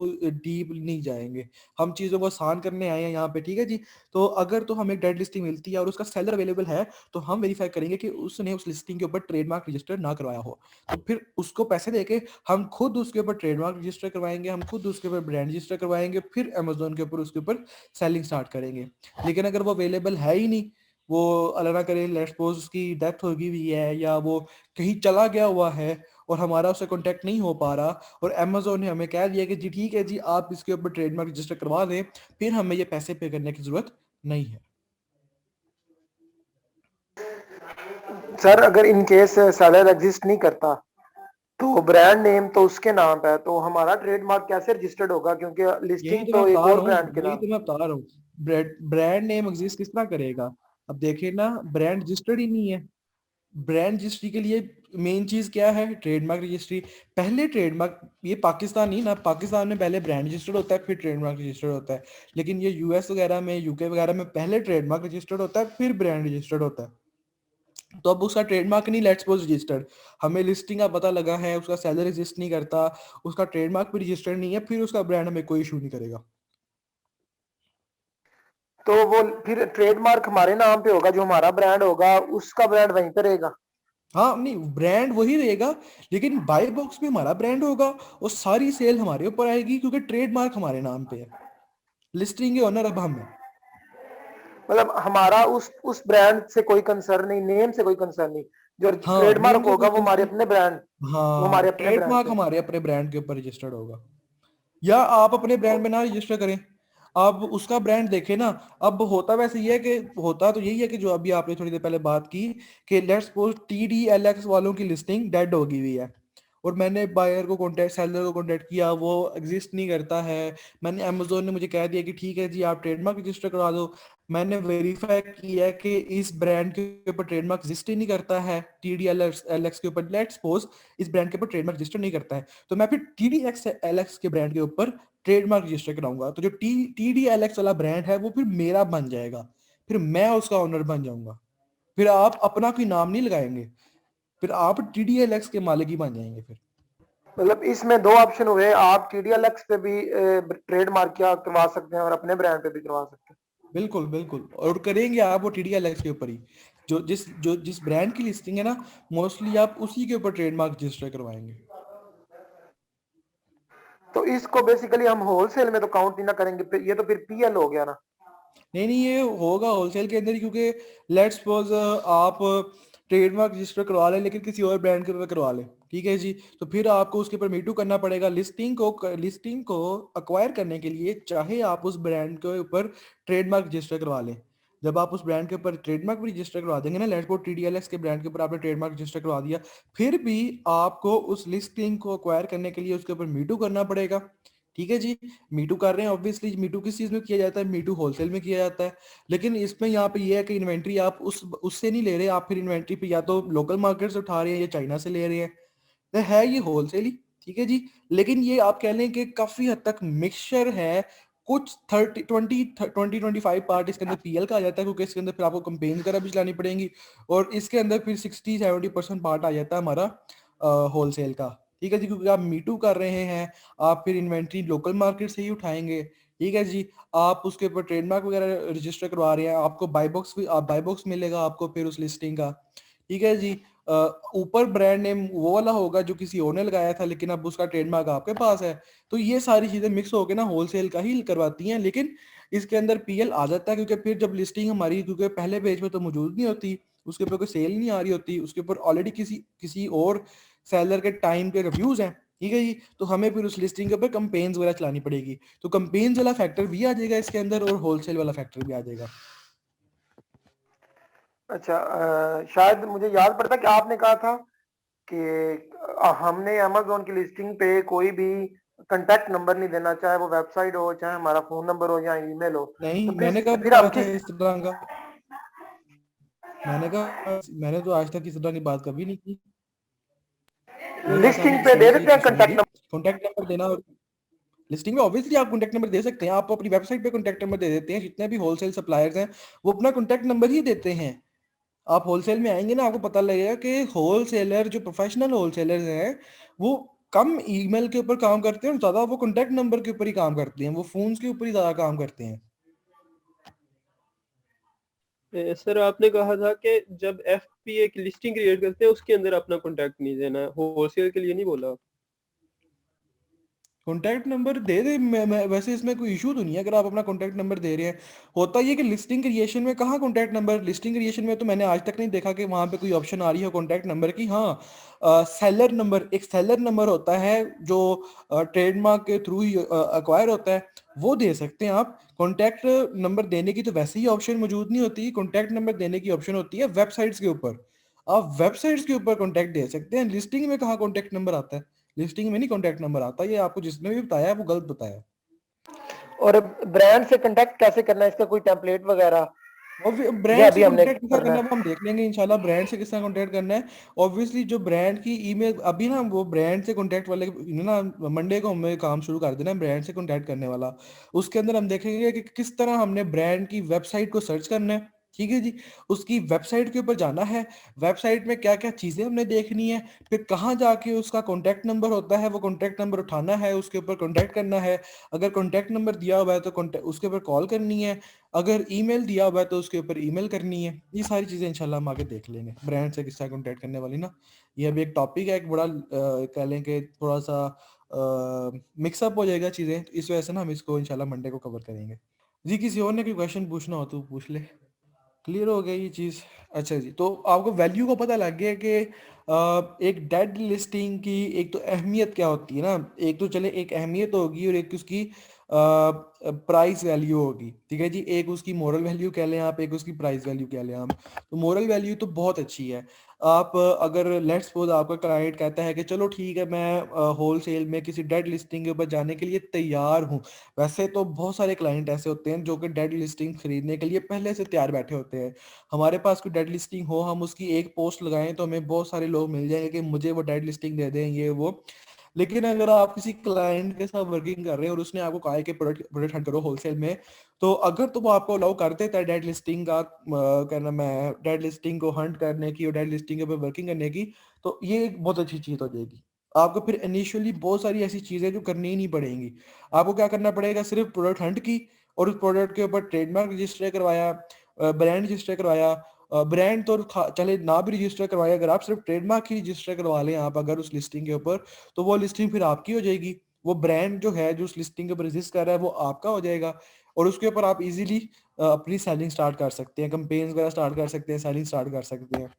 डीप नहीं जाएंगे, हम चीजों को आसान करने आए हैं यहाँ पे। ठीक है जी, तो अगर तो हमें डेड लिस्टिंग मिलती है और उसका सेलर अवेलेबल है, तो हम वेरीफाई करेंगे कि उसने उस लिस्टिंग के ऊपर ट्रेडमार्क रजिस्टर ना करवाया हो। तो फिर उसको पैसे देके हम खुद उसके ऊपर ट्रेडमार्क रजिस्टर करवाएंगे, हम खुद उसके ऊपर ब्रांड रजिस्टर करवाएंगे, फिर अमेजोन के ऊपर उसके ऊपर सेलिंग स्टार्ट करेंगे। लेकिन अगर वो अवेलेबल है ही नहीं, वो अल्लाह ना करे लेट्स सपोज उसकी डेथ हो गई हुई है, या वो कहीं चला गया हुआ है और हमारा उससे कांटेक्ट नहीं हो पा रहा, और अमेजोन ने हमें कह दिया कि जी ठीक है जी आप इसके ऊपर ट्रेडमार्क रजिस्टर करवा दें, फिर हमें ये पैसे पे करने की जरूरत नहीं है।
सर अगर इन केस सेलर एग्जिस्ट नहीं करता, तो ब्रांड नेम तो उसके नाम पे है, तो हमारा ट्रेडमार्क कैसे रजिस्टर्ड होगा, क्योंकि
यही
लिस्टिंग
तो मैं
तो एक
बता
और
रहा
ब्रांड
हूँ,
के
यही
नाम।
तो मैं बता रहा हूँ। ब्रांड नेम एग्जिस्ट किस तरह करेगा? अब देखिए ना, ब्रांड रजिस्टर्ड ही नहीं है। ब्रांड रजिस्ट्री के लिए मेन चीज क्या है? Trademark registry. पहले ट्रेडमार्क, ये पाकिस्तान नहीं ना, पाकिस्तान में पहले ब्रांड रजिस्टर्ड होता है फिर ट्रेडमार्क रजिस्टर्ड होता है। लेकिन ये यूएस वगैरह में, यूके वगैरह में पहले ट्रेडमार्क रजिस्टर्ड होता है फिर ब्रांड रजिस्टर्ड होता है। तो अब उसका ट्रेडमार्क नहीं, लेट्स सपोज रजिस्टर्ड, हमें लिस्टिंग का पता लगा है, उसका सेलर एग्जिस्ट नहीं करता, उसका ट्रेडमार्क भी रजिस्टर्ड नहीं है, फिर उसका ब्रांड हमें कोई इशू नहीं करेगा।
तो वो फिर ट्रेडमार्क हमारे नाम पे होगा, जो हमारा ब्रांड होगा उसका ब्रांड वहीं पे रहेगा।
हाँ, नहीं ब्रांड वही रहेगा, लेकिन बाय बॉक्स में हमारा ब्रांड होगा और सारी सेल हमारे ऊपर आएगी क्योंकि ट्रेडमार्क हमारे नाम पे है। लिस्टिंग के ओनर अब हम हैं।
मतलब हमारा उस ब्रांड से कोई कंसर्न नहीं, नेम से कोई कंसर्न नहीं, जो
हाँ, नेम
ट्रेडमार्क
से
होगा
कोई
वो हमारे
कंसर्न।
अपने ब्रांड, वो
हाँ,
हमारे अपने ब्रांड
ट्रेडमार्क
पे।
हमारे अपने ब्रांड के ऊपर रजिस्टर्ड होगा, या आप अपने ब्रांड में ना रजिस्टर करें, आप उसका ब्रांड देखें ना। अब होता वैसे ही है कि, होता तो यही है कि जो अभी आपने थोड़ी देर पहले बात की कि लेट्स सपोज TDLX वालों की लिस्टिंग डेड हो गई हुई है और मैंने बायर को कॉन्टेक्ट, सेलर को कॉन्टेक्ट किया, वो एग्जिस्ट नहीं करता है। मैंने अमेजोन ने मुझे कह दिया कि ठीक है जी आप ट्रेडमार्क रजिस्टर करवा दो। मैंने वेरीफाई किया कि इस ब्रांड के ऊपर ट्रेडमार्क एग्जिस्ट ही नहीं करता है, TDLX के ऊपर लेट्स सपोज इस ब्रांड के ऊपर ट्रेडमार्क रजिस्टर नहीं करता है, तो मैं फिर TDLX के ब्रांड के ऊपर ट्रेडमार्क रजिस्टर कराऊंगा। तो जो TDLX वाला ब्रांड है वो फिर मेरा बन जाएगा, फिर मैं उसका ओनर बन जाऊंगा। फिर आप अपना कोई नाम नहीं लगाएंगे, फिर आप TDLX के मालिक ही बन जाएंगे फिर।
मतलब इसमें दो ऑप्शन हुए, आप TDLX पे भी ट्रेडमार्क क्या करवा सकते हैं और अपने ब्रांड पे भी करवा सकते हैं।
बिल्कुल बिल्कुल, और करेंगे आप वो TDLX के ऊपर ही। जो जिस ब्रांड की लिस्टिंग है ना, मोस्टली आप उसी के ऊपर ट्रेडमार्क रजिस्टर करवाएंगे।
तो इसको बेसिकली हम होलसेल में तो काउंट नहीं ना करेंगे, ये तो फिर PL हो गया ना।
नहीं नहीं, ये होगा होलसेल के अंदर ही, क्योंकि लेट्स सपोज आप ट्रेडमार्क रजिस्टर करवा लें लेकिन किसी और ब्रांड के ऊपर करवा लें, ठीक है जी, तो फिर आपको उसके ऊपर मीटू करना पड़ेगा। लिस्टिंग को अक्वायर करने के लिए चाहे आप उस ब्रांड के ऊपर ट्रेडमार्क रजिस्टर करवा लें, जब आप उस ब्रांड के ऊपर ट्रेडमार्क भी रजिस्टर करवा देंगे ना, लेट्स सपोज TDLX के ब्रांड के ऊपर आपने ट्रेडमार्क रजिस्टर करवा दिया, फिर भी आपको उस लिस्टिंग को अक्वायर करने के लिए उसके ऊपर मीटू करना पड़ेगा। ठीक है जी, मीटू कर रहे हैं, ऑब्वियसली मीटू किस चीज में किया जाता है? मीटू होलसेल में किया जाता है। लेकिन इसमें यहाँ पे ये है कि इन्वेंट्री आप उससे नहीं ले रहे, आप फिर इन्वेंट्री पे या तो लोकल मार्केट से उठा रहे हैं या चाइना से ले रहे हैं, तो है ये होलसेल ही। ठीक है जी, लेकिन ये आप कह लें कि काफी हद तक मिक्सचर है। कुछ 20-25 पार्ट इसके अंदर PL का आ जाता है, क्योंकि इसके अंदर फिर आपको कंपेन वगैरह भी चलानी पड़ेंगी, और इसके अंदर फिर 60-70% पार्ट आ जाता है हमारा होलसेल का। ठीक है जी, क्योंकि आप मीटू कर रहे हैं, आप फिर इन्वेंट्री लोकल मार्केट से ही उठाएंगे। ठीक है जी, आप उसके ऊपर ट्रेडमार्क वगैरह रजिस्टर करवा रहे हैं, आपको बाय बॉक्स मिलेगा आपको फिर उस लिस्टिंग का। ठीक है जी, ऊपर ब्रांड नेम वो वाला होगा जो किसी और ने लगाया था, लेकिन अब उसका ट्रेडमार्क आपके पास है। तो ये सारी चीजें मिक्स होकर ना होलसेल का ही करवाती हैं, लेकिन इसके अंदर PL आ जाता है, क्योंकि फिर जब लिस्टिंग हमारी, क्योंकि पहले पेज पे तो मौजूद नहीं होती, उसके ऊपर कोई सेल नहीं आ रही होती, उसके ऊपर ऑलरेडी किसी किसी और सेलर के टाइम के रिव्यूज हैं। ठीक है जी, तो हमें फिर उस लिस्टिंग के ऊपर कंपेन्स वगैरह चलानी पड़ेगी, तो कंपेन्स वाला फैक्टर भी आ जाएगा इसके अंदर और होलसेल वाला फैक्टर भी आ जाएगा।
अच्छा, शायद मुझे याद पड़ता कि आपने कहा था कि हमने अमेजोन की लिस्टिंग पे कोई भी कांटेक्ट नंबर नहीं देना, चाहे वो वेबसाइट हो, चाहे हमारा फोन नंबर हो या ईमेल हो।
नहीं,
तो
मैंने कब
फिर
कहा
हम
था
किस
इस तरह का? मैंने तो आज तक इस तरह की बात कभी नहीं की। मेरे साथ
लिस्टिंग
आपने
पे
किसी
दे
और
देते
तरीके
हैं
की सुनी
कांटेक्ट
थी।
नंबर?
कॉन्टैक्ट नंबर देना, और लिस्टिंग में ऑब्वियसली आप कॉन्टैक्ट नंबर दे सकते हैं, आप अपनी वेबसाइट पे कॉन्टैक्ट नंबर दे देते हैं। जितने भी होलसेल सप्लायर्स हैं वो अपना कॉन्टैक्ट नंबर ही देते हैं। आप होलसेल में आएंगे ना, आपको पता लगेगा कि होलसेलर, जो प्रोफेशनल होलसेलर्स हैं, वो कम ईमेल के ऊपर काम करते हैं और ज्यादा वो कॉन्टैक्ट नंबर के ऊपर ही काम करते हैं, वो फोन्स के ऊपर ही ज्यादा काम करते हैं।
सर आपने कहा था कि जब FBA की लिस्टिंग क्रिएट करते हैं उसके अंदर अपना कॉन्टैक्ट नहीं देना है, होलसेल के लिए नहीं बोला आप?
कॉन्टैक्ट नंबर दे दे, वैसे इसमें कोई इशू तो नहीं है अगर आप अपना कॉन्टैक्ट नंबर दे रहे हैं। होता ये कि लिस्टिंग क्रिएशन में कहाँ कॉन्टैक्ट नंबर, लिस्टिंग क्रिएशन में तो मैंने आज तक नहीं देखा कि वहाँ पे कोई ऑप्शन आ रही है कॉन्टैक्ट नंबर की। हाँ, सेलर नंबर, एक सेलर नंबर होता है जो ट्रेडमार्क के थ्रू ही अक्वायर होता है, वो दे सकते हैं आप। कॉन्टैक्ट नंबर देने की तो वैसे ही ऑप्शन मौजूद नहीं होती, कॉन्टैक्ट नंबर देने की ऑप्शन होती है वेबसाइट्स के ऊपर। आप वेबसाइट्स के ऊपर कॉन्टैक्ट दे सकते हैं, लिस्टिंग में कहाँ कॉन्टैक्ट नंबर आता है? लिस्टिंग में नहीं कॉन्टैक्ट नंबर आता, ये आपको जिसने भी बताया है वो गलत बताया है।
और ब्रांड से कांटेक्ट कैसे करना है, इसका कोई टेम्पलेट वगैरह?
और
ये
ब्रांड से
अभी हमने
कॉन्टैक्ट किसका
करना
करना
है।
है वो हम देख लेंगे इंशाल्लाह, ब्रांड से किसका कॉन्टैक्ट करना है। ऑब्वियसली जो ब्रांड की ईमेल अभी ना, वो ब्रांड से कॉन्टैक्ट वाले ना, मंडे को हमें काम शुरू कर देना है ब्रांड से कॉन्टैक्ट करने वाला। उसके अंदर हम देखेंगे कि किस तरह हमने ब्रांड की वेबसाइट को सर्च करना है, ठीक है जी। उसकी वेबसाइट के ऊपर जाना है, वेबसाइट में क्या क्या चीजें हमने देखनी है, फिर कहाँ जाके उसका कॉन्टैक्ट नंबर होता है, वो कॉन्टैक्ट नंबर उठाना है, उसके ऊपर कॉन्टैक्ट करना है। अगर कॉन्टैक्ट नंबर दिया हुआ है तो उसके ऊपर कॉल करनी है, अगर ईमेल दिया हुआ है तो उसके ऊपर ईमेल करनी है। ये सारी चीजें इंशाल्लाह हम आगे देख लेंगे, ब्रांड से किसका कॉन्टैक्ट करने वाली ना। ये अभी एक टॉपिक है, एक बड़ा कह लें कि थोड़ा सा मिक्सअप हो जाएगा चीजें, तो इस वजह से ना हम इसको इंशाल्लाह मंडे को कवर करेंगे। जी किसी और ने कोई क्वेश्चन पूछना हो तो पूछ ले, क्लियर हो गया ये चीज। अच्छा जी, तो आपको वैल्यू को पता लग गया कि एक डेड लिस्टिंग की एक तो अहमियत क्या होती है ना, एक तो चले एक अहमियत होगी और एक उसकी प्राइस वैल्यू होगी, ठीक है जी। एक उसकी मोरल वैल्यू कह लें आप, एक उसकी प्राइस वैल्यू कह लें हम। तो मोरल वैल्यू तो बहुत अच्छी है। आप अगर लेट्स सपोज आपका क्लाइंट कहता है कि चलो ठीक है, मैं होल सेल में किसी डेड लिस्टिंग के ऊपर जाने के लिए तैयार हूँ। वैसे तो बहुत सारे क्लाइंट ऐसे होते हैं जो कि डेड लिस्टिंग खरीदने के लिए पहले से तैयार बैठे होते हैं। हमारे पास कोई डेड लिस्टिंग हो, हम उसकी एक पोस्ट लगाएं तो हमें बहुत सारे लोग मिल जाएंगे कि मुझे वो डेड लिस्टिंग दे दें, ये वो। लेकिन अगर आप किसी क्लाइंट के साथ वर्किंग कर रहे हैं और उसने आपको कहा है कि प्रोडक्ट प्रोडक्ट हंट करो होलसेल में, तो अगर तो वो आपको अलाउ कर देता है डेड लिस्टिंग का क्या नाम है, डेड लिस्टिंग को हंट करने की और डेड लिस्टिंग के ऊपर वर्किंग करने की, तो ये एक बहुत अच्छी चीज हो जाएगी। आपको फिर इनिशियली बहुत सारी ऐसी चीजें जो करनी ही नहीं पड़ेंगी। आपको क्या करना पड़ेगा, सिर्फ प्रोडक्ट हंट की और उस प्रोडक्ट के ऊपर ट्रेडमार्क रजिस्टर करवाया, ब्रांड रजिस्टर करवाया। ब्रांड तो चले ना भी रजिस्टर करवाए, अगर आप सिर्फ ट्रेडमार्क ही रजिस्टर करवा लें आप अगर उस लिस्टिंग के ऊपर, तो वो लिस्टिंग फिर आपकी हो जाएगी। वो ब्रांड जो है जो उस लिस्टिंग के ऊपर रजिस्ट कर रहा है वो आपका हो जाएगा, और उसके ऊपर आप इजीली अपनी सेलिंग स्टार्ट कर सकते हैं, कंपेन्स वगैरह स्टार्ट कर सकते हैं, सेलिंग स्टार्ट कर सकते हैं।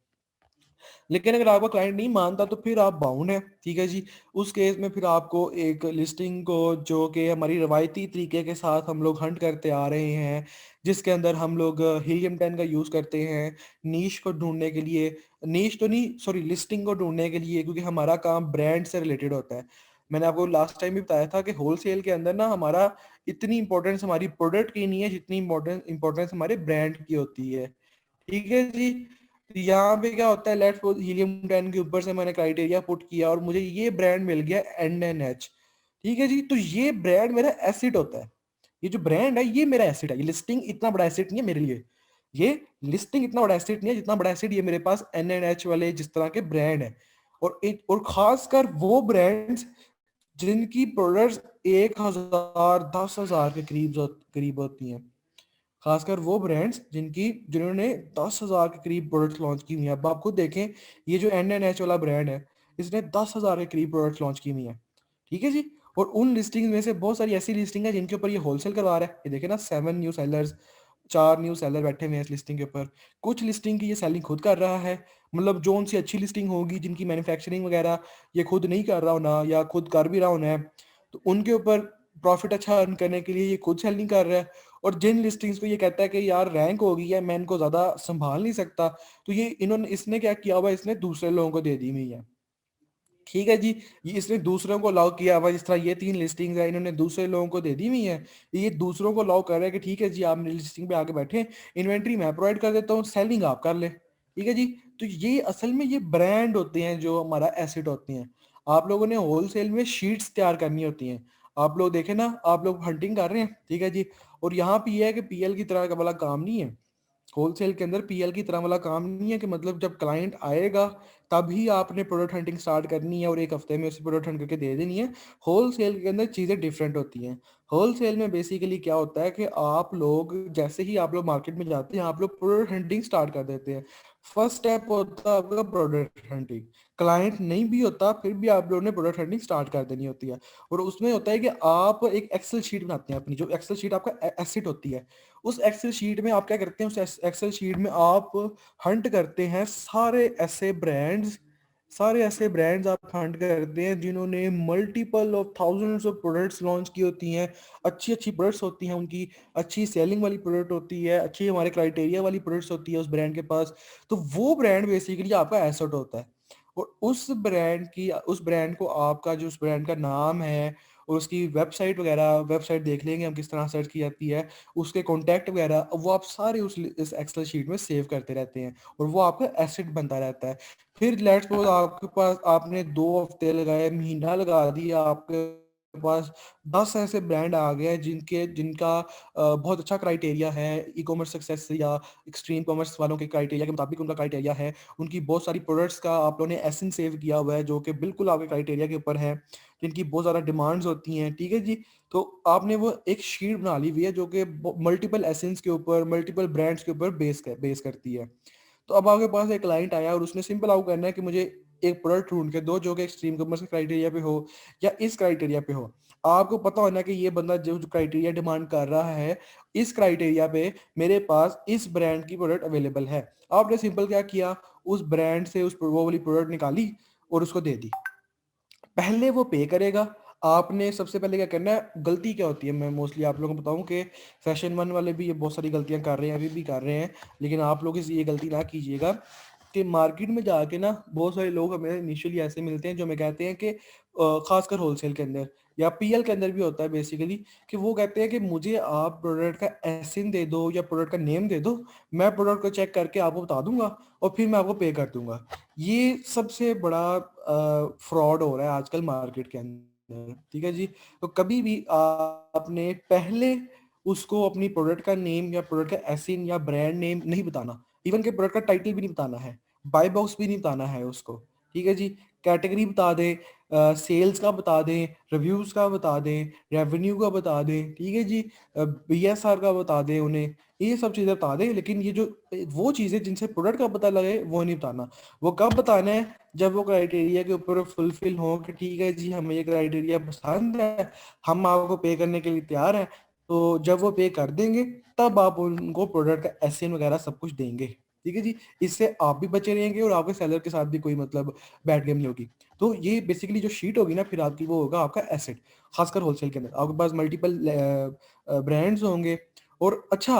लेकिन अगर आपका क्लाइंट नहीं मानता तो फिर आप बाउंड है, ठीक है जी। उस केस में फिर आपको एक लिस्टिंग को, जो कि हमारी रवायती तरीके के साथ हम लोग हंट करते आ रहे हैं, जिसके अंदर हम लोग हीलियम 10 का यूज करते हैं नीश को ढूंढने के लिए, नीश तो नहीं सॉरी लिस्टिंग को ढूंढने के लिए, क्योंकि हमारा काम ब्रांड से रिलेटेड होता है। मैंने आपको लास्ट टाइम भी बताया था कि होलसेल के अंदर ना हमारा इतनी इंपॉर्टेंस हमारी प्रोडक्ट की नहीं है जितनी इंपॉर्टेंस हमारे ब्रांड की होती है, ठीक है जी। तो यहाँ पे क्या होता है, लेट्स सपोज हीलियम 10 के ऊपर से मैंने क्राइटेरिया पुट किया और मुझे ये ब्रांड मिल गया NNH, ठीक है जी। तो ये ब्रांड मेरा एसिड होता है, ये जो ब्रांड है ये मेरा एसिड है। ये लिस्टिंग इतना बड़ा एसिड नहीं है मेरे लिए, ये लिस्टिंग इतना बड़ा एसिड नहीं है जितना बड़ा एसिड ये मेरे पास NNH वाले जिस तरह के ब्रांड है। और खासकर वो ब्रांड्स जिनकी प्रोडक्ट्स 1,000 10,000 के करीब होती हैं, खासकर वो ब्रांड्स जिन्होंने 10,000 के करीब प्रोडक्ट्स लॉन्च की हुई हैं। अब आप खुद देखें, ये जो NNH वाला ब्रांड है इसने 10,000 के करीब प्रोडक्ट्स लॉन्च की हुई हैं, ठीक है जी। और उन लिस्टिंग में से बहुत सारी ऐसी लिस्टिंग है जिनके ऊपर ये होलसेल करवा रहा है। ये देखे ना, 7 न्यू सेलर्स, 4 न्यू सेलर बैठे हुए हैं इस लिस्टिंग के ऊपर। कुछ लिस्टिंग की ये सेलिंग खुद कर रहा है, मतलब जो उनसी अच्छी लिस्टिंग होगी जिनकी मैन्युफैक्चरिंग वगैरह ये खुद नहीं कर रहा होना या खुद कर भी रहा होना है, तो उनके ऊपर प्रॉफिट अच्छा अर्न करने के लिए ये खुद सेलिंग कर रहा है। और जिन लिस्टिंग्स पे ये कहता है कि यार रैंक हो गई है, मैं इनको ज्यादा संभाल नहीं सकता, तो ये इसने क्या किया हुआ है, इसने दूसरे लोगों को दे दी हुई है, ठीक है जी। ये इसने दूसरों को अलाउ किया हुआ, जिस तरह ये 3 लिस्टिंग्स है इन्होंने दूसरे लोगों को दे दी हुई है। ये दूसरों को अलाउ कर रहा है कि ठीक है जी आप मेरी लिस्टिंग पे आके बैठे, इन्वेंट्री मैं प्रोवाइड कर देता हूँ, सेलिंग आप कर ले, ठीक है जी। तो ये असल में ये ब्रांड होते हैं जो हमारा एसेट होते हैं। आप लोगों ने होलसेल में शीट्स तैयार करनी होती हैं। आप लोग देखें ना, आप लोग हंटिंग कर रहे हैं, ठीक है जी, और यहाँ पे ये है कि PL की तरह का वाला काम नहीं है। होलसेल के अंदर PL की तरह वाला काम नहीं है कि मतलब जब क्लाइंट आएगा तभी आपने प्रोडक्ट हंटिंग स्टार्ट करनी है और एक हफ्ते में उसे प्रोडक्ट हंट करके दे देनी है। होलसेल के अंदर चीज़ें डिफरेंट होती हैं। होलसेल में बेसिकली क्या होता है कि आप लोग जैसे ही आप लोग मार्केट में जाते हैं आप लोग प्रोडक्ट हंटिंग स्टार्ट कर देते हैं। फर्स्ट स्टेप होता है आपका प्रोडक्ट हंटिंग। क्लाइंट नहीं भी होता फिर भी आप लोगों ने प्रोडक्ट हंटिंग स्टार्ट कर देनी होती है। और उसमें होता है कि आप एक एक्सेल शीट बनाते हैं अपनी, जो एक्सेल शीट आपका एसेट होती है। उस एक्सेल शीट में आप क्या करते हैं, उस एक्सेल शीट में आप हंट करते हैं सारे ऐसे ब्रांड्स सारे ऐसे ब्रांड्स आप हंट करते हैं जिन्होंने multiple of thousands of products launch की होती हैं, अच्छी अच्छी प्रोडक्ट्स होती हैं उनकी, अच्छी सेलिंग वाली प्रोडक्ट होती है, अच्छी हमारे क्राइटेरिया वाली प्रोडक्ट्स होती है उस ब्रांड के पास। तो वो ब्रांड बेसिकली आपका एसेट होता है, और उस ब्रांड को आपका जो उस ब्रांड का नाम है और उसकी वेबसाइट वगैरह, वेबसाइट देख लेंगे हम किस तरह सर्च की जाती है, उसके कॉन्टैक्ट वगैरह, वो आप सारे इस एक्सेल शीट में सेव करते रहते हैं और वो आपका एसेट बनता रहता है। फिर लेट्स सपोज आपके पास, आपने 2 हफ्ते लगाए, महीना लगा दिया, आपके पास 10 ऐसे ब्रांड आ गए हैं जिनका बहुत अच्छा क्राइटेरिया है ई कॉमर्स सक्सेस या एक्सट्रीम कॉमर्स वालों के क्राइटेरिया के मुताबिक उनका क्राइटेरिया है, उनकी बहुत सारी प्रोडक्ट्स का आप लोगों ने एसिन सेव किया हुआ है जो कि बिल्कुल आपके क्राइटेरिया के ऊपर है, जिनकी बहुत ज़्यादा डिमांड्स होती हैं, ठीक है जी। तो आपने वो एक शीट बना ली हुई है जो कि मल्टीपल एसेंस के ऊपर, मल्टीपल ब्रांड्स के ऊपर बेस करती है। तो अब आपके पास एक क्लाइंट आया और उसने सिंपल आपको कहना है कि मुझे एक प्रोडक्ट ढूंढ के दो जो कि एक्सट्रीम कॉमर्स के क्राइटेरिया पे हो या इस क्राइटेरिया पे हो। आपको पता होना कि ये बंदा जो क्राइटेरिया डिमांड कर रहा है, इस क्राइटेरिया पे मेरे पास इस ब्रांड की प्रोडक्ट अवेलेबल है। आपने सिंपल क्या किया, उस ब्रांड से उस वो वाली प्रोडक्ट निकाली और उसको दे दी। पहले वो पे करेगा। आपने सबसे पहले क्या करना है, गलती क्या होती है, मैं मोस्टली आप लोगों को बताऊं कि सेशन 1 वाले भी ये बहुत सारी गलतियां कर रहे हैं, अभी भी कर रहे हैं, लेकिन आप लोग इस ये गलती ना कीजिएगा कि मार्केट में जाके ना बहुत सारे लोग हमें इनिशियली ऐसे मिलते हैं जो हमें कहते हैं कि खासकर होलसेल के अंदर या पीएल के अंदर भी होता है बेसिकली, कि वो कहते हैं कि मुझे आप प्रोडक्ट का एसिन दे दो या प्रोडक्ट का नेम दे दो, मैं प्रोडक्ट को चेक करके आपको बता दूंगा और फिर मैं आपको पे कर दूंगा। ये सबसे बड़ा फ्रॉड हो रहा है आजकल मार्केट के अंदर, ठीक है जी। तो कभी भी आपने पहले उसको अपनी प्रोडक्ट का नेम या प्रोडक्ट का एसिन या ब्रांड नेम नहीं बताना, इवन के प्रोडक्ट का टाइटल भी नहीं बताना है, बाय बॉक्स भी नहीं बताना है उसको, ठीक है जी। कैटेगरी बता दें, सेल्स का बता दें, रिव्यूज का बता दें, रेवेन्यू का बता दें, ठीक है जी, बीएसआर का बता दें उन्हें, ये सब चीजें बता दें। लेकिन ये जो वो चीजें जिनसे प्रोडक्ट का पता लगे वो नहीं बताना। वो कब बताना है, जब वो क्राइटेरिया के ऊपर फुलफिल हो कि ठीक है जी हमें ये क्राइटेरिया पसंद है, हम आपको पे करने के लिए तैयार हैं। तो जब वो पे कर देंगे तब आप उनको प्रोडक्ट का एसएन वगैरह सब कुछ देंगे, ठीक है जी। इससे आप भी बचे रहेंगे और आपके सेलर के साथ भी कोई मतलब बैड गेम नहीं होगी। तो ये बेसिकली जो शीट होगी ना फिर आपकी, वो होगा आपका एसेट, खासकर होलसेल के अंदर आपके पास मल्टीपल ब्रांड्स होंगे। और अच्छा,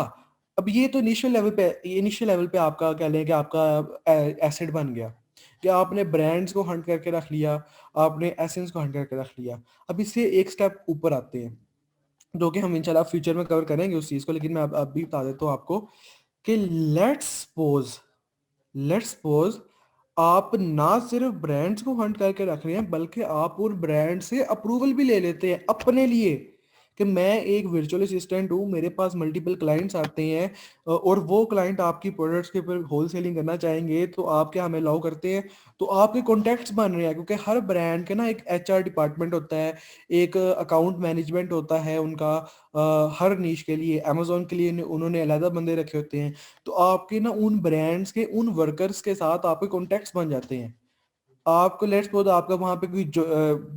अब ये तो इनिशियल लेवल पे आपका कह लें कि आपका एसेट बन गया कि आपने ब्रांड्स को हंट करके रख लिया, आपने एसेंस को हंट करके रख लिया। अब इससे एक स्टेप ऊपर आते हैं जो कि हम इंशाल्लाह फ्यूचर में कवर करेंगे उस चीज को, लेकिन मैं अब भी बता देता हूँ आपको कि लेट्स सपोज आप ना सिर्फ ब्रांड्स को हंट करके रख रहे हैं बल्कि आप उन ब्रांड से अप्रूवल भी ले लेते हैं अपने लिए कि मैं एक वर्चुअल असिस्टेंट हूँ, मेरे पास मल्टीपल क्लाइंट्स आते हैं और वो क्लाइंट आपकी प्रोडक्ट्स के ऊपर होल सेलिंग करना चाहेंगे तो आप क्या हमें अलाउ करते हैं। तो आपके कॉन्टैक्ट्स बन रहे हैं, क्योंकि हर ब्रांड के ना एक एचआर डिपार्टमेंट होता है, एक अकाउंट मैनेजमेंट होता है उनका, हर नीश के लिए। अमेजोन के लिए उन्होंने अलग बंदे रखे होते हैं। तो आपके ना उन ब्रांड्स के उन वर्कर्स के साथ आपके कॉन्टेक्ट्स बन जाते हैं। आपको लेट्स सपोज आपका वहां पे कोई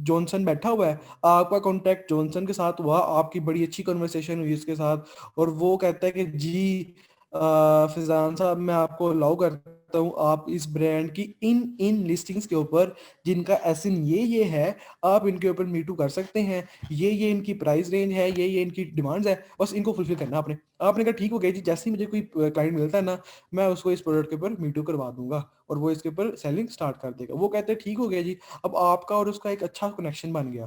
जॉनसन बैठा हुआ है, आपका कांटेक्ट जॉनसन के साथ हुआ, आपकी बड़ी अच्छी कन्वर्सेशन हुई उसके साथ और वो कहता है कि जी फिजान साहब मैं आपको अलाउ करता हूँ आप इस ब्रांड की इन इन लिस्टिंग्स के ऊपर जिनका एसिन ये है, आप इनके ऊपर मीटू कर सकते हैं, ये इनकी प्राइस रेंज है, ये इनकी डिमांड्स है, बस इनको फुलफिल करना आपने। आपने कहा ठीक हो गया जी, जैसे ही मुझे कोई क्लाइंट मिलता है ना मैं उसको इस प्रोडक्ट के ऊपर मीटू करवा दूंगा और वो इसके ऊपर सेलिंग स्टार्ट कर देगा। वो कहते हैं ठीक हो गया जी, अब आपका और उसका एक अच्छा कनेक्शन बन गया,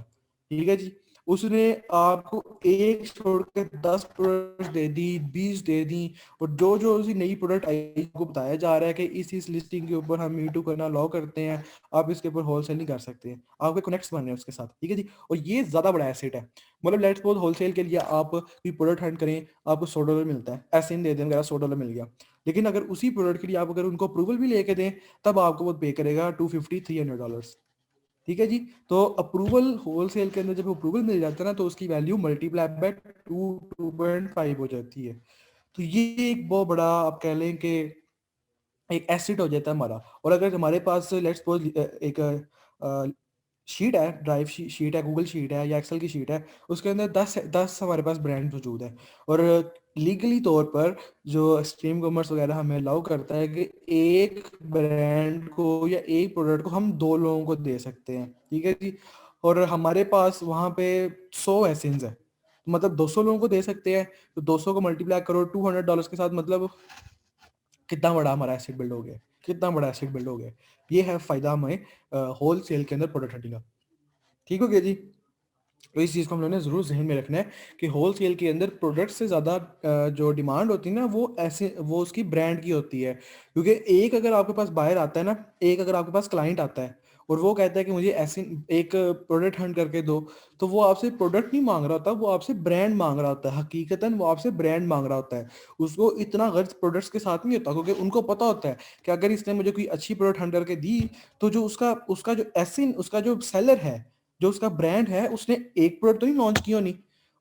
ठीक है जी। उसने आपको एक छोड़ के 10 प्रोडक्ट दे दी, 20 दे दी, और जो जो उसी नई प्रोडक्ट आई को बताया जा रहा है कि इस लिस्टिंग के ऊपर हम मीटू करना अलाउ करते हैं, आप इसके ऊपर होलसेलिंग कर सकते हैं, आपके कनेक्ट्स बन रहे हैं उसके साथ, ठीक है जी। और ये ज्यादा बड़ा एसेट है। मतलब लेट्स सपोज होलसेल के लिए आप कोई प्रोडक्ट हंट करें, आपको $100 मिलता है, ऐसे ही दे दें वगैरह, $100 मिल गया। लेकिन अगर उसी प्रोडक्ट के लिए आप अगर उनको अप्रूवल भी लेके दें तब आपको वो पे करेगा $250-300, ठीक है जी। तो अप्रूवल होलसेल के अंदर जब अप्रूवल मिल जाता है ना तो उसकी वैल्यू मल्टीप्लाई बाय 2.5 हो जाती है। तो ये एक बहुत बड़ा आप कह लें कि एक एसेट हो जाता है हमारा। और अगर हमारे पास लेट्स सपोज एक शीट है, ड्राइव शीट है, गूगल शीट है या एक्सेल की शीट है, उसके अंदर 10 हमारे पास ब्रांड मौजूद है और लीगली तौर पर जो स्ट्रीम कॉमर्स वगैरह हमें अलाउ करता है कि एक ब्रांड को या एक प्रोडक्ट को हम 2 लोगों को दे सकते हैं, ठीक है जी। और हमारे पास वहाँ पे 100 एसेंस है, मतलब 200 लोगों को दे सकते हैं, तो 200 को मल्टीप्लाई करो $200 के साथ, मतलब कितना बड़ा हमारा एसेट बिल्ड हो गया, कितना बड़ा एसेट बिल्ड हो गया। ये है फायदा हमें होल सेल के अंदर प्रोडक्ट हंटिंग का। ठीक हो गया जी। तो इस चीज़ को हम लोगों ने ज़रूर जहन में रखना है कि होल सेल के अंदर प्रोडक्ट से ज़्यादा जो डिमांड होती है ना, वो ऐसे वो उसकी ब्रांड की होती है। क्योंकि एक अगर आपके पास बायर आता है ना, एक अगर आपके पास क्लाइंट आता है और वो कहता है कि मुझे ऐसे एक प्रोडक्ट हंट करके दो, तो वो आपसे प्रोडक्ट नहीं मांग रहा होता, वो आपसे ब्रांड मांग रहा होता है। हकीकतन वो आपसे ब्रांड मांग रहा होता है। उसको इतना गर्ज प्रोडक्ट्स के साथ नहीं होता, क्योंकि उनको पता होता है कि अगर इसने मुझे कोई अच्छी प्रोडक्ट हंट करके दी, तो जो उसका उसका जो एसिन उसका जो सेलर है, जो उसका ब्रांड है, उसने एक प्रोडक्ट तो नहीं लॉन्च की होनी,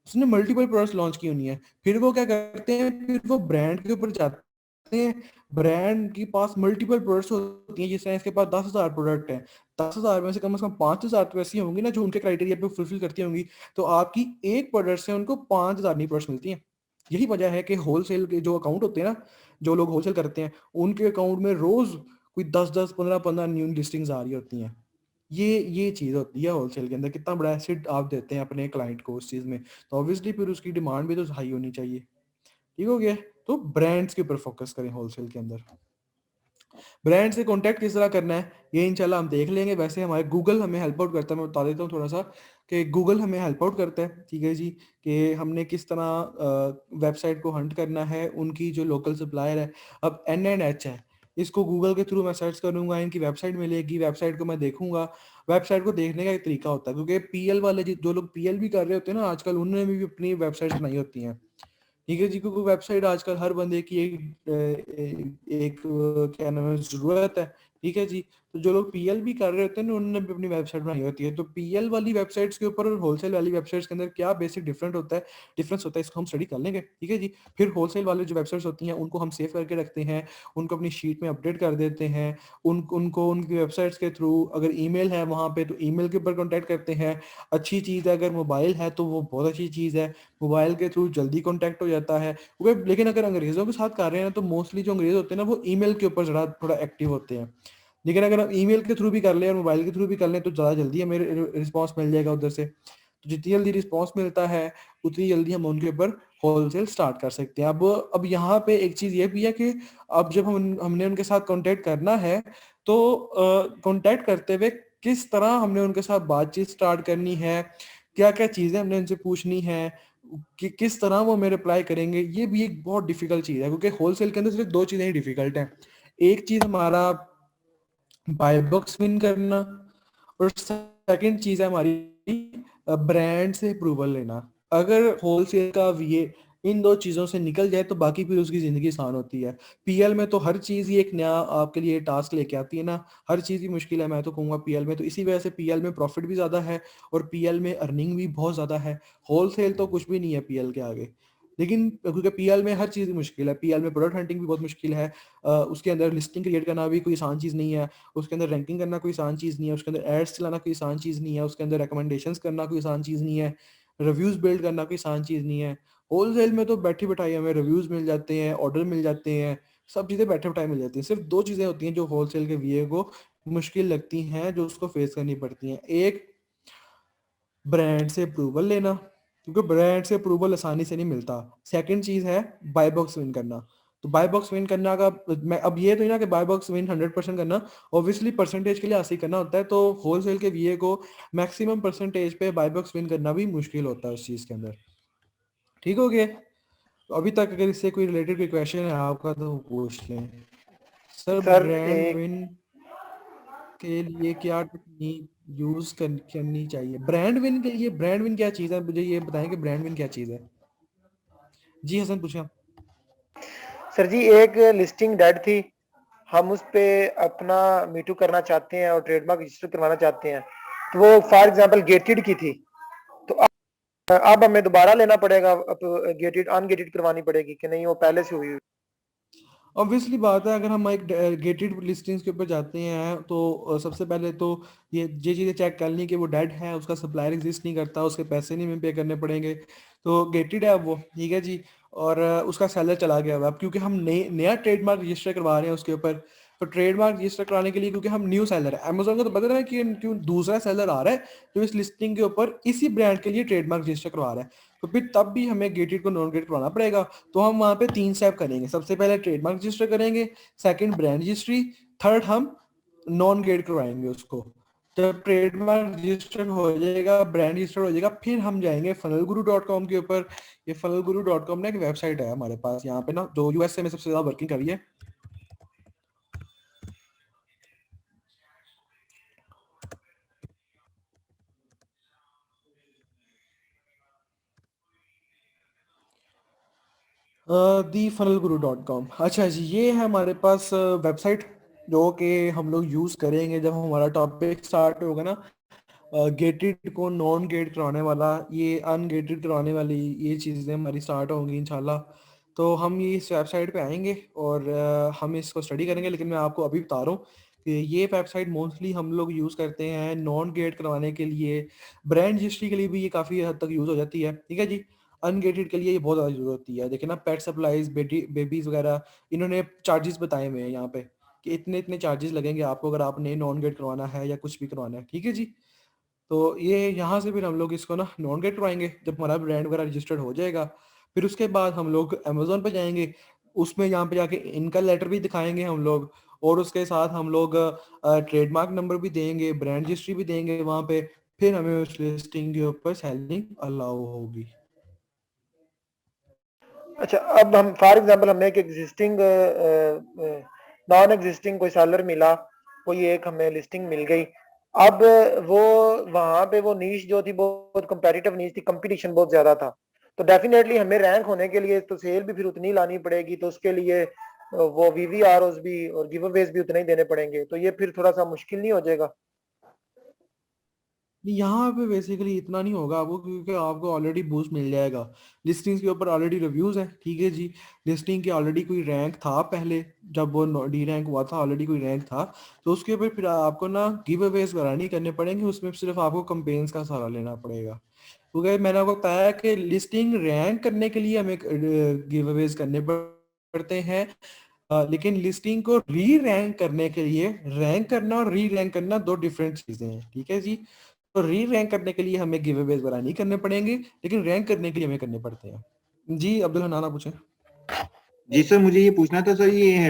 उसने मल्टीपल प्रोडक्ट्स लॉन्च की होनी है। फिर वो क्या करते हैं, फिर वो ब्रांड के ऊपर जाते हैं। ब्रांड के पास मल्टीपल प्रोडक्ट्स होती हैं, जिस तरह इसके पास 10,000 प्रोडक्ट हैं, 10,000 में से कम 5,000 तो ऐसी होंगी ना जो उनके क्राइटेरिया पे फुलफिल करती होंगी। तो आपकी एक प्रोडक्ट से उनको 5,000 नई प्रोडक्ट्स मिलती हैं। यही वजह है कि होलसेल के जो अकाउंट होते हैं ना, जो लोग होलसेल करते हैं, उनके अकाउंट में रोज कोई 10-10, 15-15 न्यू लिस्टिंग्स आ रही होती हैं। ये चीज़ होती है होलसेल के अंदर। कितना बड़ा एसेट आप देते हैं अपने क्लाइंट को उस चीज़ में, तो ऑब्वियसली फिर उसकी डिमांड भी तो हाई होनी चाहिए। ठीक हो गया। तो ब्रांड्स के ऊपर फोकस करें होलसेल के अंदर। ब्रांड से कांटेक्ट किस तरह करना है, ये इंशाल्लाह हम देख लेंगे। वैसे हमारे गूगल हमें हेल्प आउट करता है, मैं बता देता हूँ थोड़ा सा कि गूगल हमें हेल्प आउट करता है, ठीक है जी, कि हमने किस तरह वेबसाइट को हंट करना है, उनकी जो लोकल सप्लायर है। अब N&H है, इसको गूगल के थ्रू मैं सर्च करूंगा, इनकी वेबसाइट मिलेगी, वेबसाइट को मैं देखूंगा। वेबसाइट को देखने का एक तरीका होता है, क्योंकि पीएल वाले जो लोग पीएल भी कर रहे होते हैं ना आजकल, उन्होंने भी अपनी वेबसाइट बनाई होती हैं, ठीक है जी। क्योंकि वेबसाइट आजकल हर बंदे की क्या नाम है, जरूरत है, ठीक है जी। तो जो लोग पीएल भी कर रहे होते हैं ना, उन्होंने भी अपनी वेबसाइट बनाई होती है। तो पीएल वाली वेबसाइट्स के ऊपर और होलसेल वाली वेबसाइट्स के अंदर क्या बेसिक डिफरेंस होता है, इसको हम स्टडी कर लेंगे, ठीक है जी। फिर होलसेल वाली जो वेबसाइट्स होती हैं उनको हम सेव करके रखते हैं, उनको अपनी शीट में अपडेट कर देते हैं। उनको उनकी वेबसाइट्स के थ्रू अगर ईमेल है वहाँ पे, तो ईमेल के ऊपर कॉन्टैक्ट करते हैं। अच्छी चीज़ है, अगर मोबाइल है तो वो बहुत अच्छी चीज़ है, मोबाइल के थ्रू जल्दी कॉन्टैक्ट हो जाता है। लेकिन अगर अंग्रेजों के साथ कर रहे हैं तो मोस्टली जो अंग्रेज होते हैं ना, वो ईमेल के ऊपर ज़रा थोड़ा एक्टिव होते हैं। लेकिन अगर हम ईमेल के थ्रू भी कर लें और मोबाइल के थ्रू भी कर लें, तो ज़्यादा जल्दी हमें रिस्पॉन्स मिल जाएगा उधर से। तो जितनी जल्दी रिस्पॉन्स मिलता है, उतनी जल्दी हम उनके ऊपर होलसेल स्टार्ट कर सकते हैं। अब यहाँ पे एक चीज़ ये भी है कि अब जब हमने उनके साथ कॉन्टेक्ट करना है, तो कॉन्टेक्ट करते हुए किस तरह हमने उनके साथ बातचीत स्टार्ट करनी है, क्या क्या चीज़ें हमने उनसे पूछनी है, कि किस तरह वो हमें रिप्लाई करेंगे, ये भी एक बहुत डिफिकल्ट चीज़ है। क्योंकि होलसेल के अंदर सिर्फ 2 चीज़ें ही डिफिकल्ट हैं। एक चीज़ हमारा बाय बॉक्स विन करना, और सेकंड चीज़ है हमारी ब्रांड से अप्रूवल लेना। अगर होलसेल का ये इन 2 चीज़ों से निकल जाए, तो बाकी फिर उसकी ज़िंदगी आसान होती है। पीएल में तो हर चीज़ ही एक नया आपके लिए टास्क लेके आती है ना, हर चीज़ ही मुश्किल है मैं तो कहूँगा पीएल में। तो इसी वजह से पीएल में प्रॉफिट भी ज़्यादा है और पीएल में अर्निंग भी बहुत ज़्यादा है। होलसेल तो कुछ भी नहीं है पीएल के आगे। लेकिन क्योंकि पीएल में हर चीज़ मुश्किल है, पीएल में प्रोडक्ट हंटिंग भी बहुत मुश्किल है, उसके अंदर लिस्टिंग क्रिएट करना भी कोई आसान चीज़ नहीं है, उसके अंदर रैंकिंग करना कोई आसान चीज़ नहीं है, उसके अंदर एड्स चलाना कोई आसान चीज़ नहीं है, उसके अंदर रिकमेंडेशंस करना कोई आसान चीज़ नहीं है, रिव्यूज़ बिल्ड करना कोई आसान चीज़ नहीं है। होलसेल में तो बैठी-बिठाई हमें रिव्यूज़ मिल जाते हैं, ऑर्डर मिल जाते हैं, सब चीज़ें बैठे-बिठाए मिल जाती हैं। सिर्फ 2 चीज़ें होती हैं जो होलसेल के वीए को मुश्किल लगती हैं, जो उसको फेस करनी पड़ती हैं। एक, ब्रांड से अप्रूवल लेना, क्योंकि ब्रांड से अप्रूवल आसानी से नहीं मिलता। सेकंड चीज़ है बाय बॉक्स विन करना। तो बाय बॉक्स विन करना का मैं अब ये तो नहीं ना कि बाय बॉक्स विन 100% करना, ऑब्वियसली परसेंटेज के लिए ऐसे ही करना होता है। तो होलसेल के वीए को मैक्सिमम परसेंटेज पे बाय बॉक्स विन करना भी मुश्किल होता है उस चीज़ के अंदर। ठीक हो गया। तो अभी तक अगर इससे कोई रिलेटेड कोई क्वेश्चन है आपका तो पूछ लें। सर
सर
ब्रांड
एक
विन के लिए क्या टेक्निक यूज करनी चाहिए? ब्रांड विन के लिए, ब्रांड विन क्या चीज़ है, मुझे ये बताएं कि ब्रांड विन क्या चीज़ है। जी हसन पूछें।
सर जी, एक लिस्टिंग डेड थी, हम उस पे अपना मीटू करना चाहते हैं और ट्रेडमार्क रजिस्टर करवाना चाहते हैं। तो वो फॉर एग्जांपल गेटेड की थी, तो अब हमें दोबारा लेना पड़ेगा, गेटेड अनगेटेड करवानी पड़ेगी कि नहीं, वो पहले से हुई?
ऑब्वियसली बात है, अगर हम एक गेटेड लिस्टिंग्स के ऊपर जाते हैं तो सबसे पहले तो ये चीज़ें चेक कर ली कि वो डेड है, उसका सप्लायर एग्जिस्ट नहीं करता, उसके पैसे नहीं हमें पे करने पड़ेंगे, तो गेटेड है वो, ठीक है जी। और उसका सेलर चला गया हुआ, अब क्योंकि हम नया ट्रेडमार्क रजिस्टर करवा रहे हैं उसके ऊपर, तो ट्रेडमार्क रजिस्टर कराने के लिए क्योंकि हम न्यू सेलर है, अमेजोन को तो पता है कि क्यों दूसरा सेलर आ रहा है जो इस लिस्टिंग के ऊपर इसी ब्रांड के लिए ट्रेडमार्क रजिस्टर करवा रहा है, तो फिर तब भी हमें गेटेड को नॉन गेटेड करवाना पड़ेगा। तो हम वहाँ पे 3 स्टेप करेंगे, सबसे पहले ट्रेडमार्क रजिस्टर करेंगे, सेकंड ब्रांड रजिस्ट्री, थर्ड हम नॉन गेट करवाएंगे उसको। जब ट्रेडमार्क रजिस्टर हो जाएगा, ब्रांड रजिस्टर हो जाएगा, फिर हम जाएंगे funnelguru.com के ऊपर। ये funnelguru.com ना एक वेबसाइट है हमारे पास यहाँ पे ना, जो यूएसए में सबसे ज्यादा वर्किंग कर रही है। दी funnelguru.com, अच्छा जी, ये है हमारे पास वेबसाइट जो कि हम लोग यूज करेंगे जब हमारा टॉपिक स्टार्ट होगा ना, गेटेड को नॉन गेट कराने वाला, ये अनगेटेड कराने वाली ये चीज़ें हमारी स्टार्ट होंगी इंशाल्लाह। तो हम ये इस वेबसाइट पे आएंगे और हम इसको स्टडी करेंगे, लेकिन मैं आपको अभी बता रहा हूँ कि ये वेबसाइट मोस्टली हम लोग यूज़ करते हैं नॉन गेट करवाने के लिए, ब्रांड रजिस्ट्री के लिए भी ये काफ़ी हद तक यूज़ हो जाती है, ठीक है जी। अनगेटेड के लिए ये बहुत ज़्यादा यूज़ होती है, देखिए ना पेट सप्लाईज, बेबीज़ वगैरह, इन्होंने चार्जेस बताए हुए हैं यहाँ पे कि इतने इतने चार्जेस लगेंगे आपको अगर आपने नॉन गेट करवाना है या कुछ भी करवाना है, ठीक है जी। तो ये यहाँ से फिर हम लोग इसको ना नॉन गेट करवाएंगे जब हमारा ब्रांड वगैरह रजिस्टर्ड हो जाएगा। फिर उसके बाद हम लोग अमेजोन पे जाएंगे, उसमें यहाँ पे जाके इनका लेटर भी दिखाएंगे हम लोग, और उसके साथ हम लोग ट्रेडमार्क नंबर भी देंगे, ब्रांड रजिस्ट्री भी देंगे वहाँ पे, फिर हमें उस लिस्टिंग के ऊपर सेलिंग अलाउ होगी।
अच्छा, अब हम फॉर एग्जांपल हमें एक एग्जिस्टिंग नॉन एग्जिस्टिंग कोई सेलर मिला, कोई एक हमें लिस्टिंग मिल गई, अब वो वहां पे वो नीश जो थी बहुत कंपेटिटिव नीश थी, कंपटीशन बहुत ज्यादा था, तो डेफिनेटली हमें रैंक होने के लिए तो सेल भी फिर उतनी लानी पड़ेगी, तो उसके लिए वो वीवीआरओस भी और गिव अवेज भी उतने ही देने पड़ेंगे, तो ये फिर थोड़ा सा मुश्किल नहीं हो जाएगा?
यहाँ पे बेसिकली इतना नहीं होगा आपको, क्योंकि आपको ऑलरेडी बूस्ट मिल जाएगा, लिस्टिंग्स के ऊपर ऑलरेडी रिव्यूज है, ठीक है जी। लिस्टिंग के ऑलरेडी कोई रैंक था पहले, जब वो डी रैंक हुआ था ऑलरेडी कोई रैंक था, तो उसके ऊपर फिर आपको ना गिव अवेज वगैरह नहीं करने पड़ेंगे, उसमें सिर्फ आपको कंपेन्स का सहारा लेना पड़ेगा, क्योंकि मैंने आपको बताया कि लिस्टिंग रैंक करने के लिए हमें गिव अवेज करने पड़ते हैं, लेकिन लिस्टिंग को री रैंक करने के लिए, रैंक करना और री रैंक करना दो डिफरेंट चीजें हैं, ठीक है जी। तो री रैंक करने के लिए हमें गिव अवेज वगैरह नहीं करने पड़ेंगे, लेकिन रैंक करने के लिए हमें करने पड़ते हैं। जी अब्दुल हनाना पूछे।
जी सर, मुझे ये पूछना था सर, ये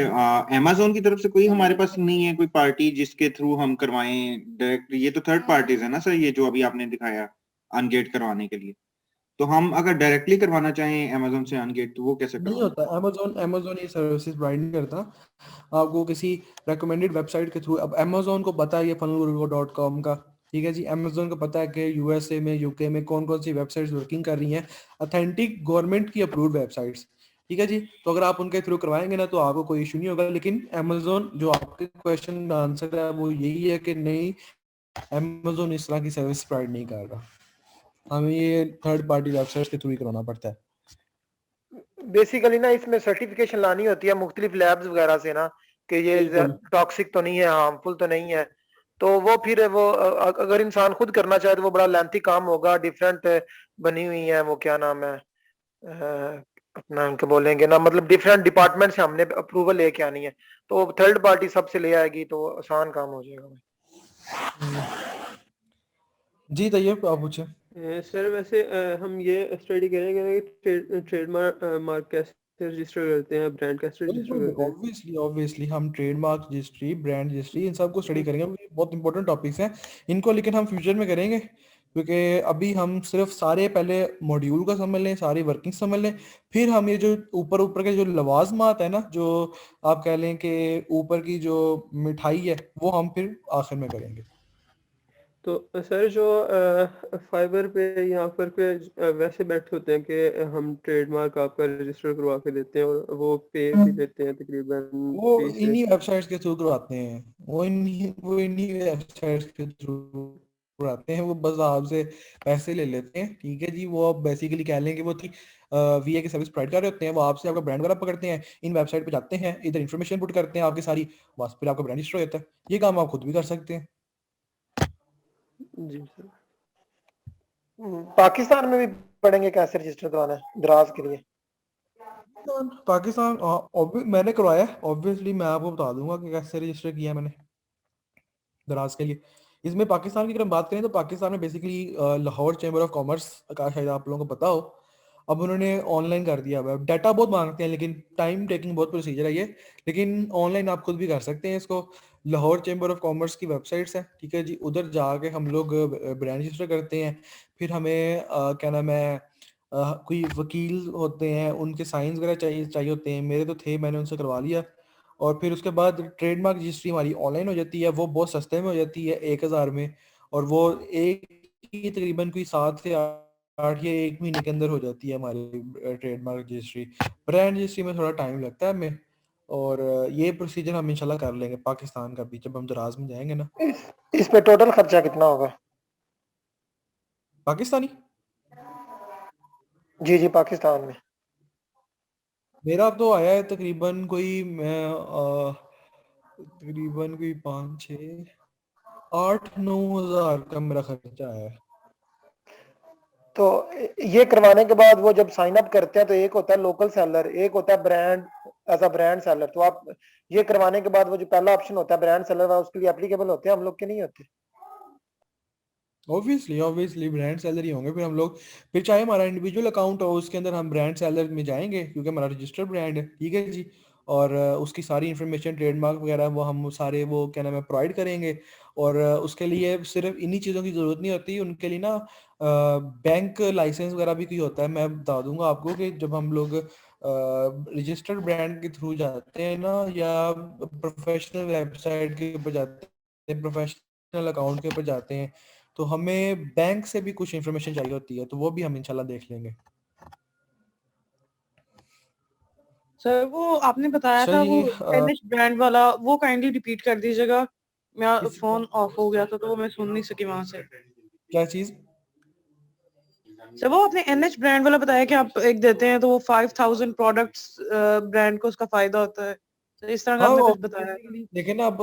अमेजोन की तरफ से कोई हमारे पास नहीं है कोई पार्टी जिसके थ्रू हम करवाएं डायरेक्ट? ये तो थर्ड पार्टीज है ना सर, ये जो अभी आपने दिखाया अनगेट करवाने के लिए, तो हम अगर डायरेक्टली करवाना चाहें अमेजोन से अनगेट तो वो कैसे
नहीं
करवाएं?
होता, अमेजोन अमेजोन ये सर्विसेज प्रोवाइड नहीं करता आपको किसी रेकमेंडेड वेबसाइट के थ्रू। अब अमेजोन को पता है ये funnelguru.com का, ठीक है जी, अमेजोन को पता है कि यूएसए में, यूके में कौन कौन सी वेबसाइट्स वर्किंग कर रही हैं, अथेंटिक गवर्नमेंट की अप्रूव्ड वेबसाइट्स, ठीक है जी। तो अगर आप उनके थ्रू करवाएंगे ना तो आपको कोई इशू नहीं होगा, लेकिन अमेजोन, जो आपके क्वेश्चन का आंसर है वो यही है कि नहीं, अमेजोन इस तरह की सर्विस प्रोवाइड नहीं कर रहा, हमें ये थर्ड पार्टी वेबसाइट के थ्रू ही करवाना पड़ता है।
बेसिकली ना इसमें सर्टिफिकेशन लानी होती है मुख्तलिफ लैब्स वगैरह से ना, कि ये
बिल्कुल।
टॉक्सिक तो नहीं है, हार्मफुल तो नहीं है, तो वो फिर वो अगर इंसान खुद करना चाहे तो वो बड़ा लेंथी काम होगा, डिफरेंट बनी हुई है, वो क्या नाम है, अपना उनके बोलेंगे ना, मतलब डिफरेंट डिपार्टमेंट से हमने अप्रूवल लेके आनी है, तो थर्ड पार्टी सबसे ले आएगी तो आसान काम हो जाएगा।
जी तैयब आप पूछे।
सर वैसे हम ये स्टडी करेंगे कि ट्रेडमार्क मार्क कैसे रजिस्टर करते हैं, ब्रांड कैसे रजिस्टर करते हैं?
ऑब्वियसली ऑब्वियसली हम ट्रेडमार्क रजिस्ट्री, ब्रांड रजिस्ट्री, इन सबको स्टडी करेंगे, ये बहुत इंपॉर्टेंट टॉपिक्स हैं इनको, लेकिन हम फ्यूचर में करेंगे, क्योंकि अभी हम सिर्फ सारे पहले मॉड्यूल का समझ लें, सारी वर्किंग समझ लें, फिर हम ये जो ऊपर ऊपर के जो लवाजमात है ना, जो आप कह लें कि ऊपर की जो मिठाई है, वो हम फिर आखिर में करेंगे।
तो सर जो फाइबर पे यहाँ पर पे वैसे बैठे होते हैं कि हम ट्रेडमार्क आपका रजिस्टर करवा के देते हैं और वो पे भी देते हैं तकरीबन
वो
फीस से।
इन्हीं वेबसाइट्स के थ्रू करवाते हैं, वो इन्हीं वेबसाइट्स के थ्रू उड़ाते हैं, वो बस आपसे पैसे ले लेते हैं, ठीक है जी। वो आप बेसिकली कह लें कि वो वीए की सर्विस प्रोवाइड कर रहे होते हैं, वो आपसे आपका ब्रांड वगैरह पकड़ते हैं, इन वेबसाइट पे जाते हैं, इधर इन्फॉर्मेशन पुट करते हैं आपकी सारी, बस फिर आपका ब्रांड रजिस्टर हो जाता है। ये काम आप खुद भी कर सकते हैं।
जी सर।
पाकिस्तान में भी पड़ेंगे कैसे रजिस्टर करवाना है दराज के लिए?
पाकिस्तान मैंने करवाया है, ऑब्वियसली मैं आपको बता दूंगा कि कैसे रजिस्टर किया मैंने दराज के लिए। इसमें पाकिस्तान की अगर हम बात करें तो पाकिस्तान में basically Lahore chamber of commerce का शायद आप लोगों को पता हो, अब उन्होंने ऑनलाइन कर दिया हुआ है। डाटा बहुत मांगते हैं, लेकिन टाइम टेकिंग बहुत प्रोसीजर है ये, लेकिन ऑनलाइन आप खुद भी कर सकते हैं इसको। लाहौर चैम्बर ऑफ कॉमर्स की वेबसाइट्स है, ठीक है जी, उधर जाके हम लोग ब्रांड रजिस्टर करते हैं। फिर हमें क्या नाम है, कोई वकील होते हैं, उनके साइंस वगैरह चाहिए होते हैं, मेरे तो थे, मैंने उनसे करवा लिया। और फिर उसके बाद ट्रेडमार्क रजिस्ट्री हमारी ऑनलाइन हो जाती है, वो बहुत सस्ते में हो जाती है 1000 में, और वो एक ही तकरीबन कोई 7 से 8 या 1 महीने के अंदर हो जाती है हमारी ट्रेडमार्क रजिस्ट्री। ब्रांड रजिस्ट्री में थोड़ा टाइम लगता है हमें, और ये प्रोसीजर हम इंशाल्लाह कर लेंगे पाकिस्तान का भी, जब हम दराज में जाएंगे ना।
इस पे टोटल खर्चा कितना होगा?
पाकिस्तानी
जी जी, पाकिस्तान में।
मेरा तो आया है तकरीबन कोई 5-6-8-9 हज़ार का मेरा खर्चा आया है।
तो ये करवाने के बाद वो जब साइन अप करते हैं तो एक होता है लोकल सेलर, एक होता है brand as a brand seller. तो आप ये करवाने के बाद वो जो पहला ऑप्शन होता है ब्रांड सेलर वाला, उसके लिए एप्लीकेबल होते हैं, हम लोग के नहीं होते?
ऑब्वियसली ब्रांड सैलरी होंगे फिर हम लोग, फिर चाहे हमारा इंडिविजुअल अकाउंट हो उसके अंदर हम ब्रांड सैलर में जाएंगे, क्योंकि हमारा रजिस्टर्ड ब्रांड है, ठीक है जी। और उसकी सारी इंफॉर्मेशन ट्रेडमार्क वगैरह वो हम सारे वो क्या नाम है प्रोवाइड करेंगे। और उसके लिए सिर्फ इन्हीं चीज़ों की ज़रूरत नहीं होती, उनके लिए ना बैंक लाइसेंस वगैरह भी कोई होता है। मैं बता दूंगा आपको कि जब हम लोग रजिस्टर्ड ब्रांड के थ्रू जाते हैं ना, या प्रोफेशनल वेबसाइट के ऊपर जाते हैं, प्रोफेशनल अकाउंट के ऊपर जाते हैं, तो हमें बैंक से भी कुछ इन्फॉर्मेशन चाहिए होती है, तो वो भी हम इंशाल्लाह देख लेंगे।
सर वो आपने बताया
अच्छा
था
जी,
वो एनएच ब्रांड वाला, वो काइंडली रिपीट कर दीजिएगा। मेरा फोन ऑफ हो गया था तो वो मैं सुन नहीं सकी वहां से।
क्या चीज?
सर वो आपने एनएच ब्रांड वाला बताया कि आप एक देते हैं तो वो 5000 प्रोडक्ट्स ब्रांड को उसका फायदा होता है, तो इस तरह का
हाँ
आपने
वो
कुछ बताया।
देखिए ना, अब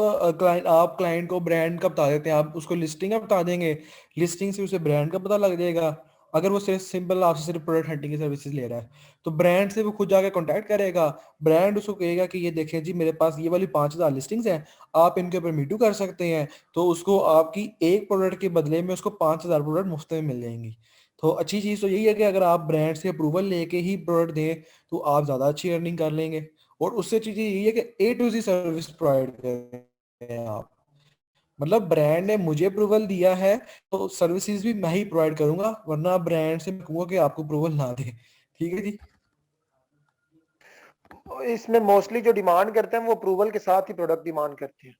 क्लाइंट को ब्रांड का बता देते हैं, आप उसको लिस्टिंग का बता देंगे, लिस्टिंग से उसे ब्रांड का पता लग जाएगा। अगर वो सिर्फ सिंपल आपसे सिर्फ प्रोडक्ट हंटिंग की सर्विसेज ले रहा है, तो ब्रांड से वो खुद जाके कांटेक्ट करेगा। ब्रांड उसको कहेगा कि ये देखें जी, मेरे पास ये वाली 5000 लिस्टिंग्स हैं, आप इनके ऊपर मीटू कर सकते हैं, तो उसको आपकी एक प्रोडक्ट के बदले में उसको 5000 प्रोडक्ट मुफ्त में मिल जाएंगी। तो अच्छी चीज़ तो यही है कि अगर आप ब्रांड से अप्रूवल लेके ही प्रोडक्ट दें तो आप ज़्यादा अच्छी अर्निंग कर लेंगे। और उससे अच्छी चीज़ यही है कि ए टू जी सर्विस प्रोवाइड करें आप, मतलब ब्रांड ने मुझे अप्रूवल दिया है तो सर्विसेज भी मैं ही प्रोवाइड करूंगा, वरना ब्रांड से मैं कहूंगा कि आपको अप्रूवल ना दे, ठीक है जी।
इसमें मोस्टली जो डिमांड करते हैं वो अप्रूवल के साथ ही प्रोडक्ट डिमांड करते हैं।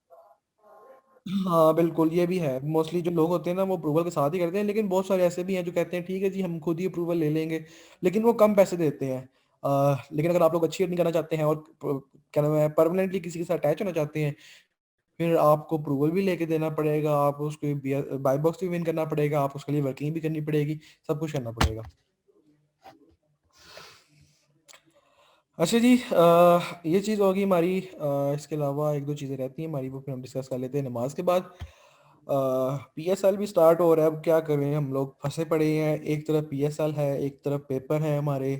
हाँ बिल्कुल, ये भी है, मोस्टली जो लोग होते हैं ना वो अप्रूवल के साथ ही करते हैं, लेकिन बहुत सारे ऐसे भी हैं जो कहते हैं ठीक है जी हम खुद ही अप्रूवल ले लेंगे, लेकिन वो कम पैसे देते हैं। लेकिन अगर आप लोग अच्छी अर्निंग करना चाहते हैं और क्या नाम है परमानेंटली किसी के साथ अटैच होना चाहते हैं, फिर आपको अप्रूवल भी लेके देना पड़ेगा, आप उसको बाय बॉक्स भी विन करना पड़ेगा, आप उसके लिए वर्किंग भी करनी पड़ेगी, सब कुछ करना पड़ेगा। अच्छा जी, ये चीज़ होगी हमारी। इसके अलावा एक दो चीज़ें रहती हैं हमारी, वो फिर हम डिस्कस कर लेते हैं नमाज के बाद। पीएसएल भी स्टार्ट हो रहा है, अब क्या करें, हम लोग फंसे पड़े हैं, एक तरफ पीएसएल है, एक तरफ पेपर है हमारे,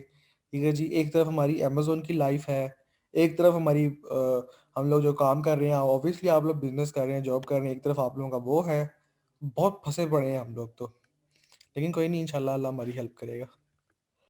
ठीक है जी, एक तरफ हमारी अमेजोन की लाइफ है, एक तरफ हमारी हम लोग जो काम कर रहे हैं, ऑब्वियसली आप लोग बिजनेस कर रहे हैं, जॉब कर रहे हैं, एक तरफ आप लोगों का वो है, बहुत फंसे पड़े हैं हम लोग तो। लेकिन कोई नहीं, इंशाल्लाह अल्लाह हमारी हेल्प करेगा।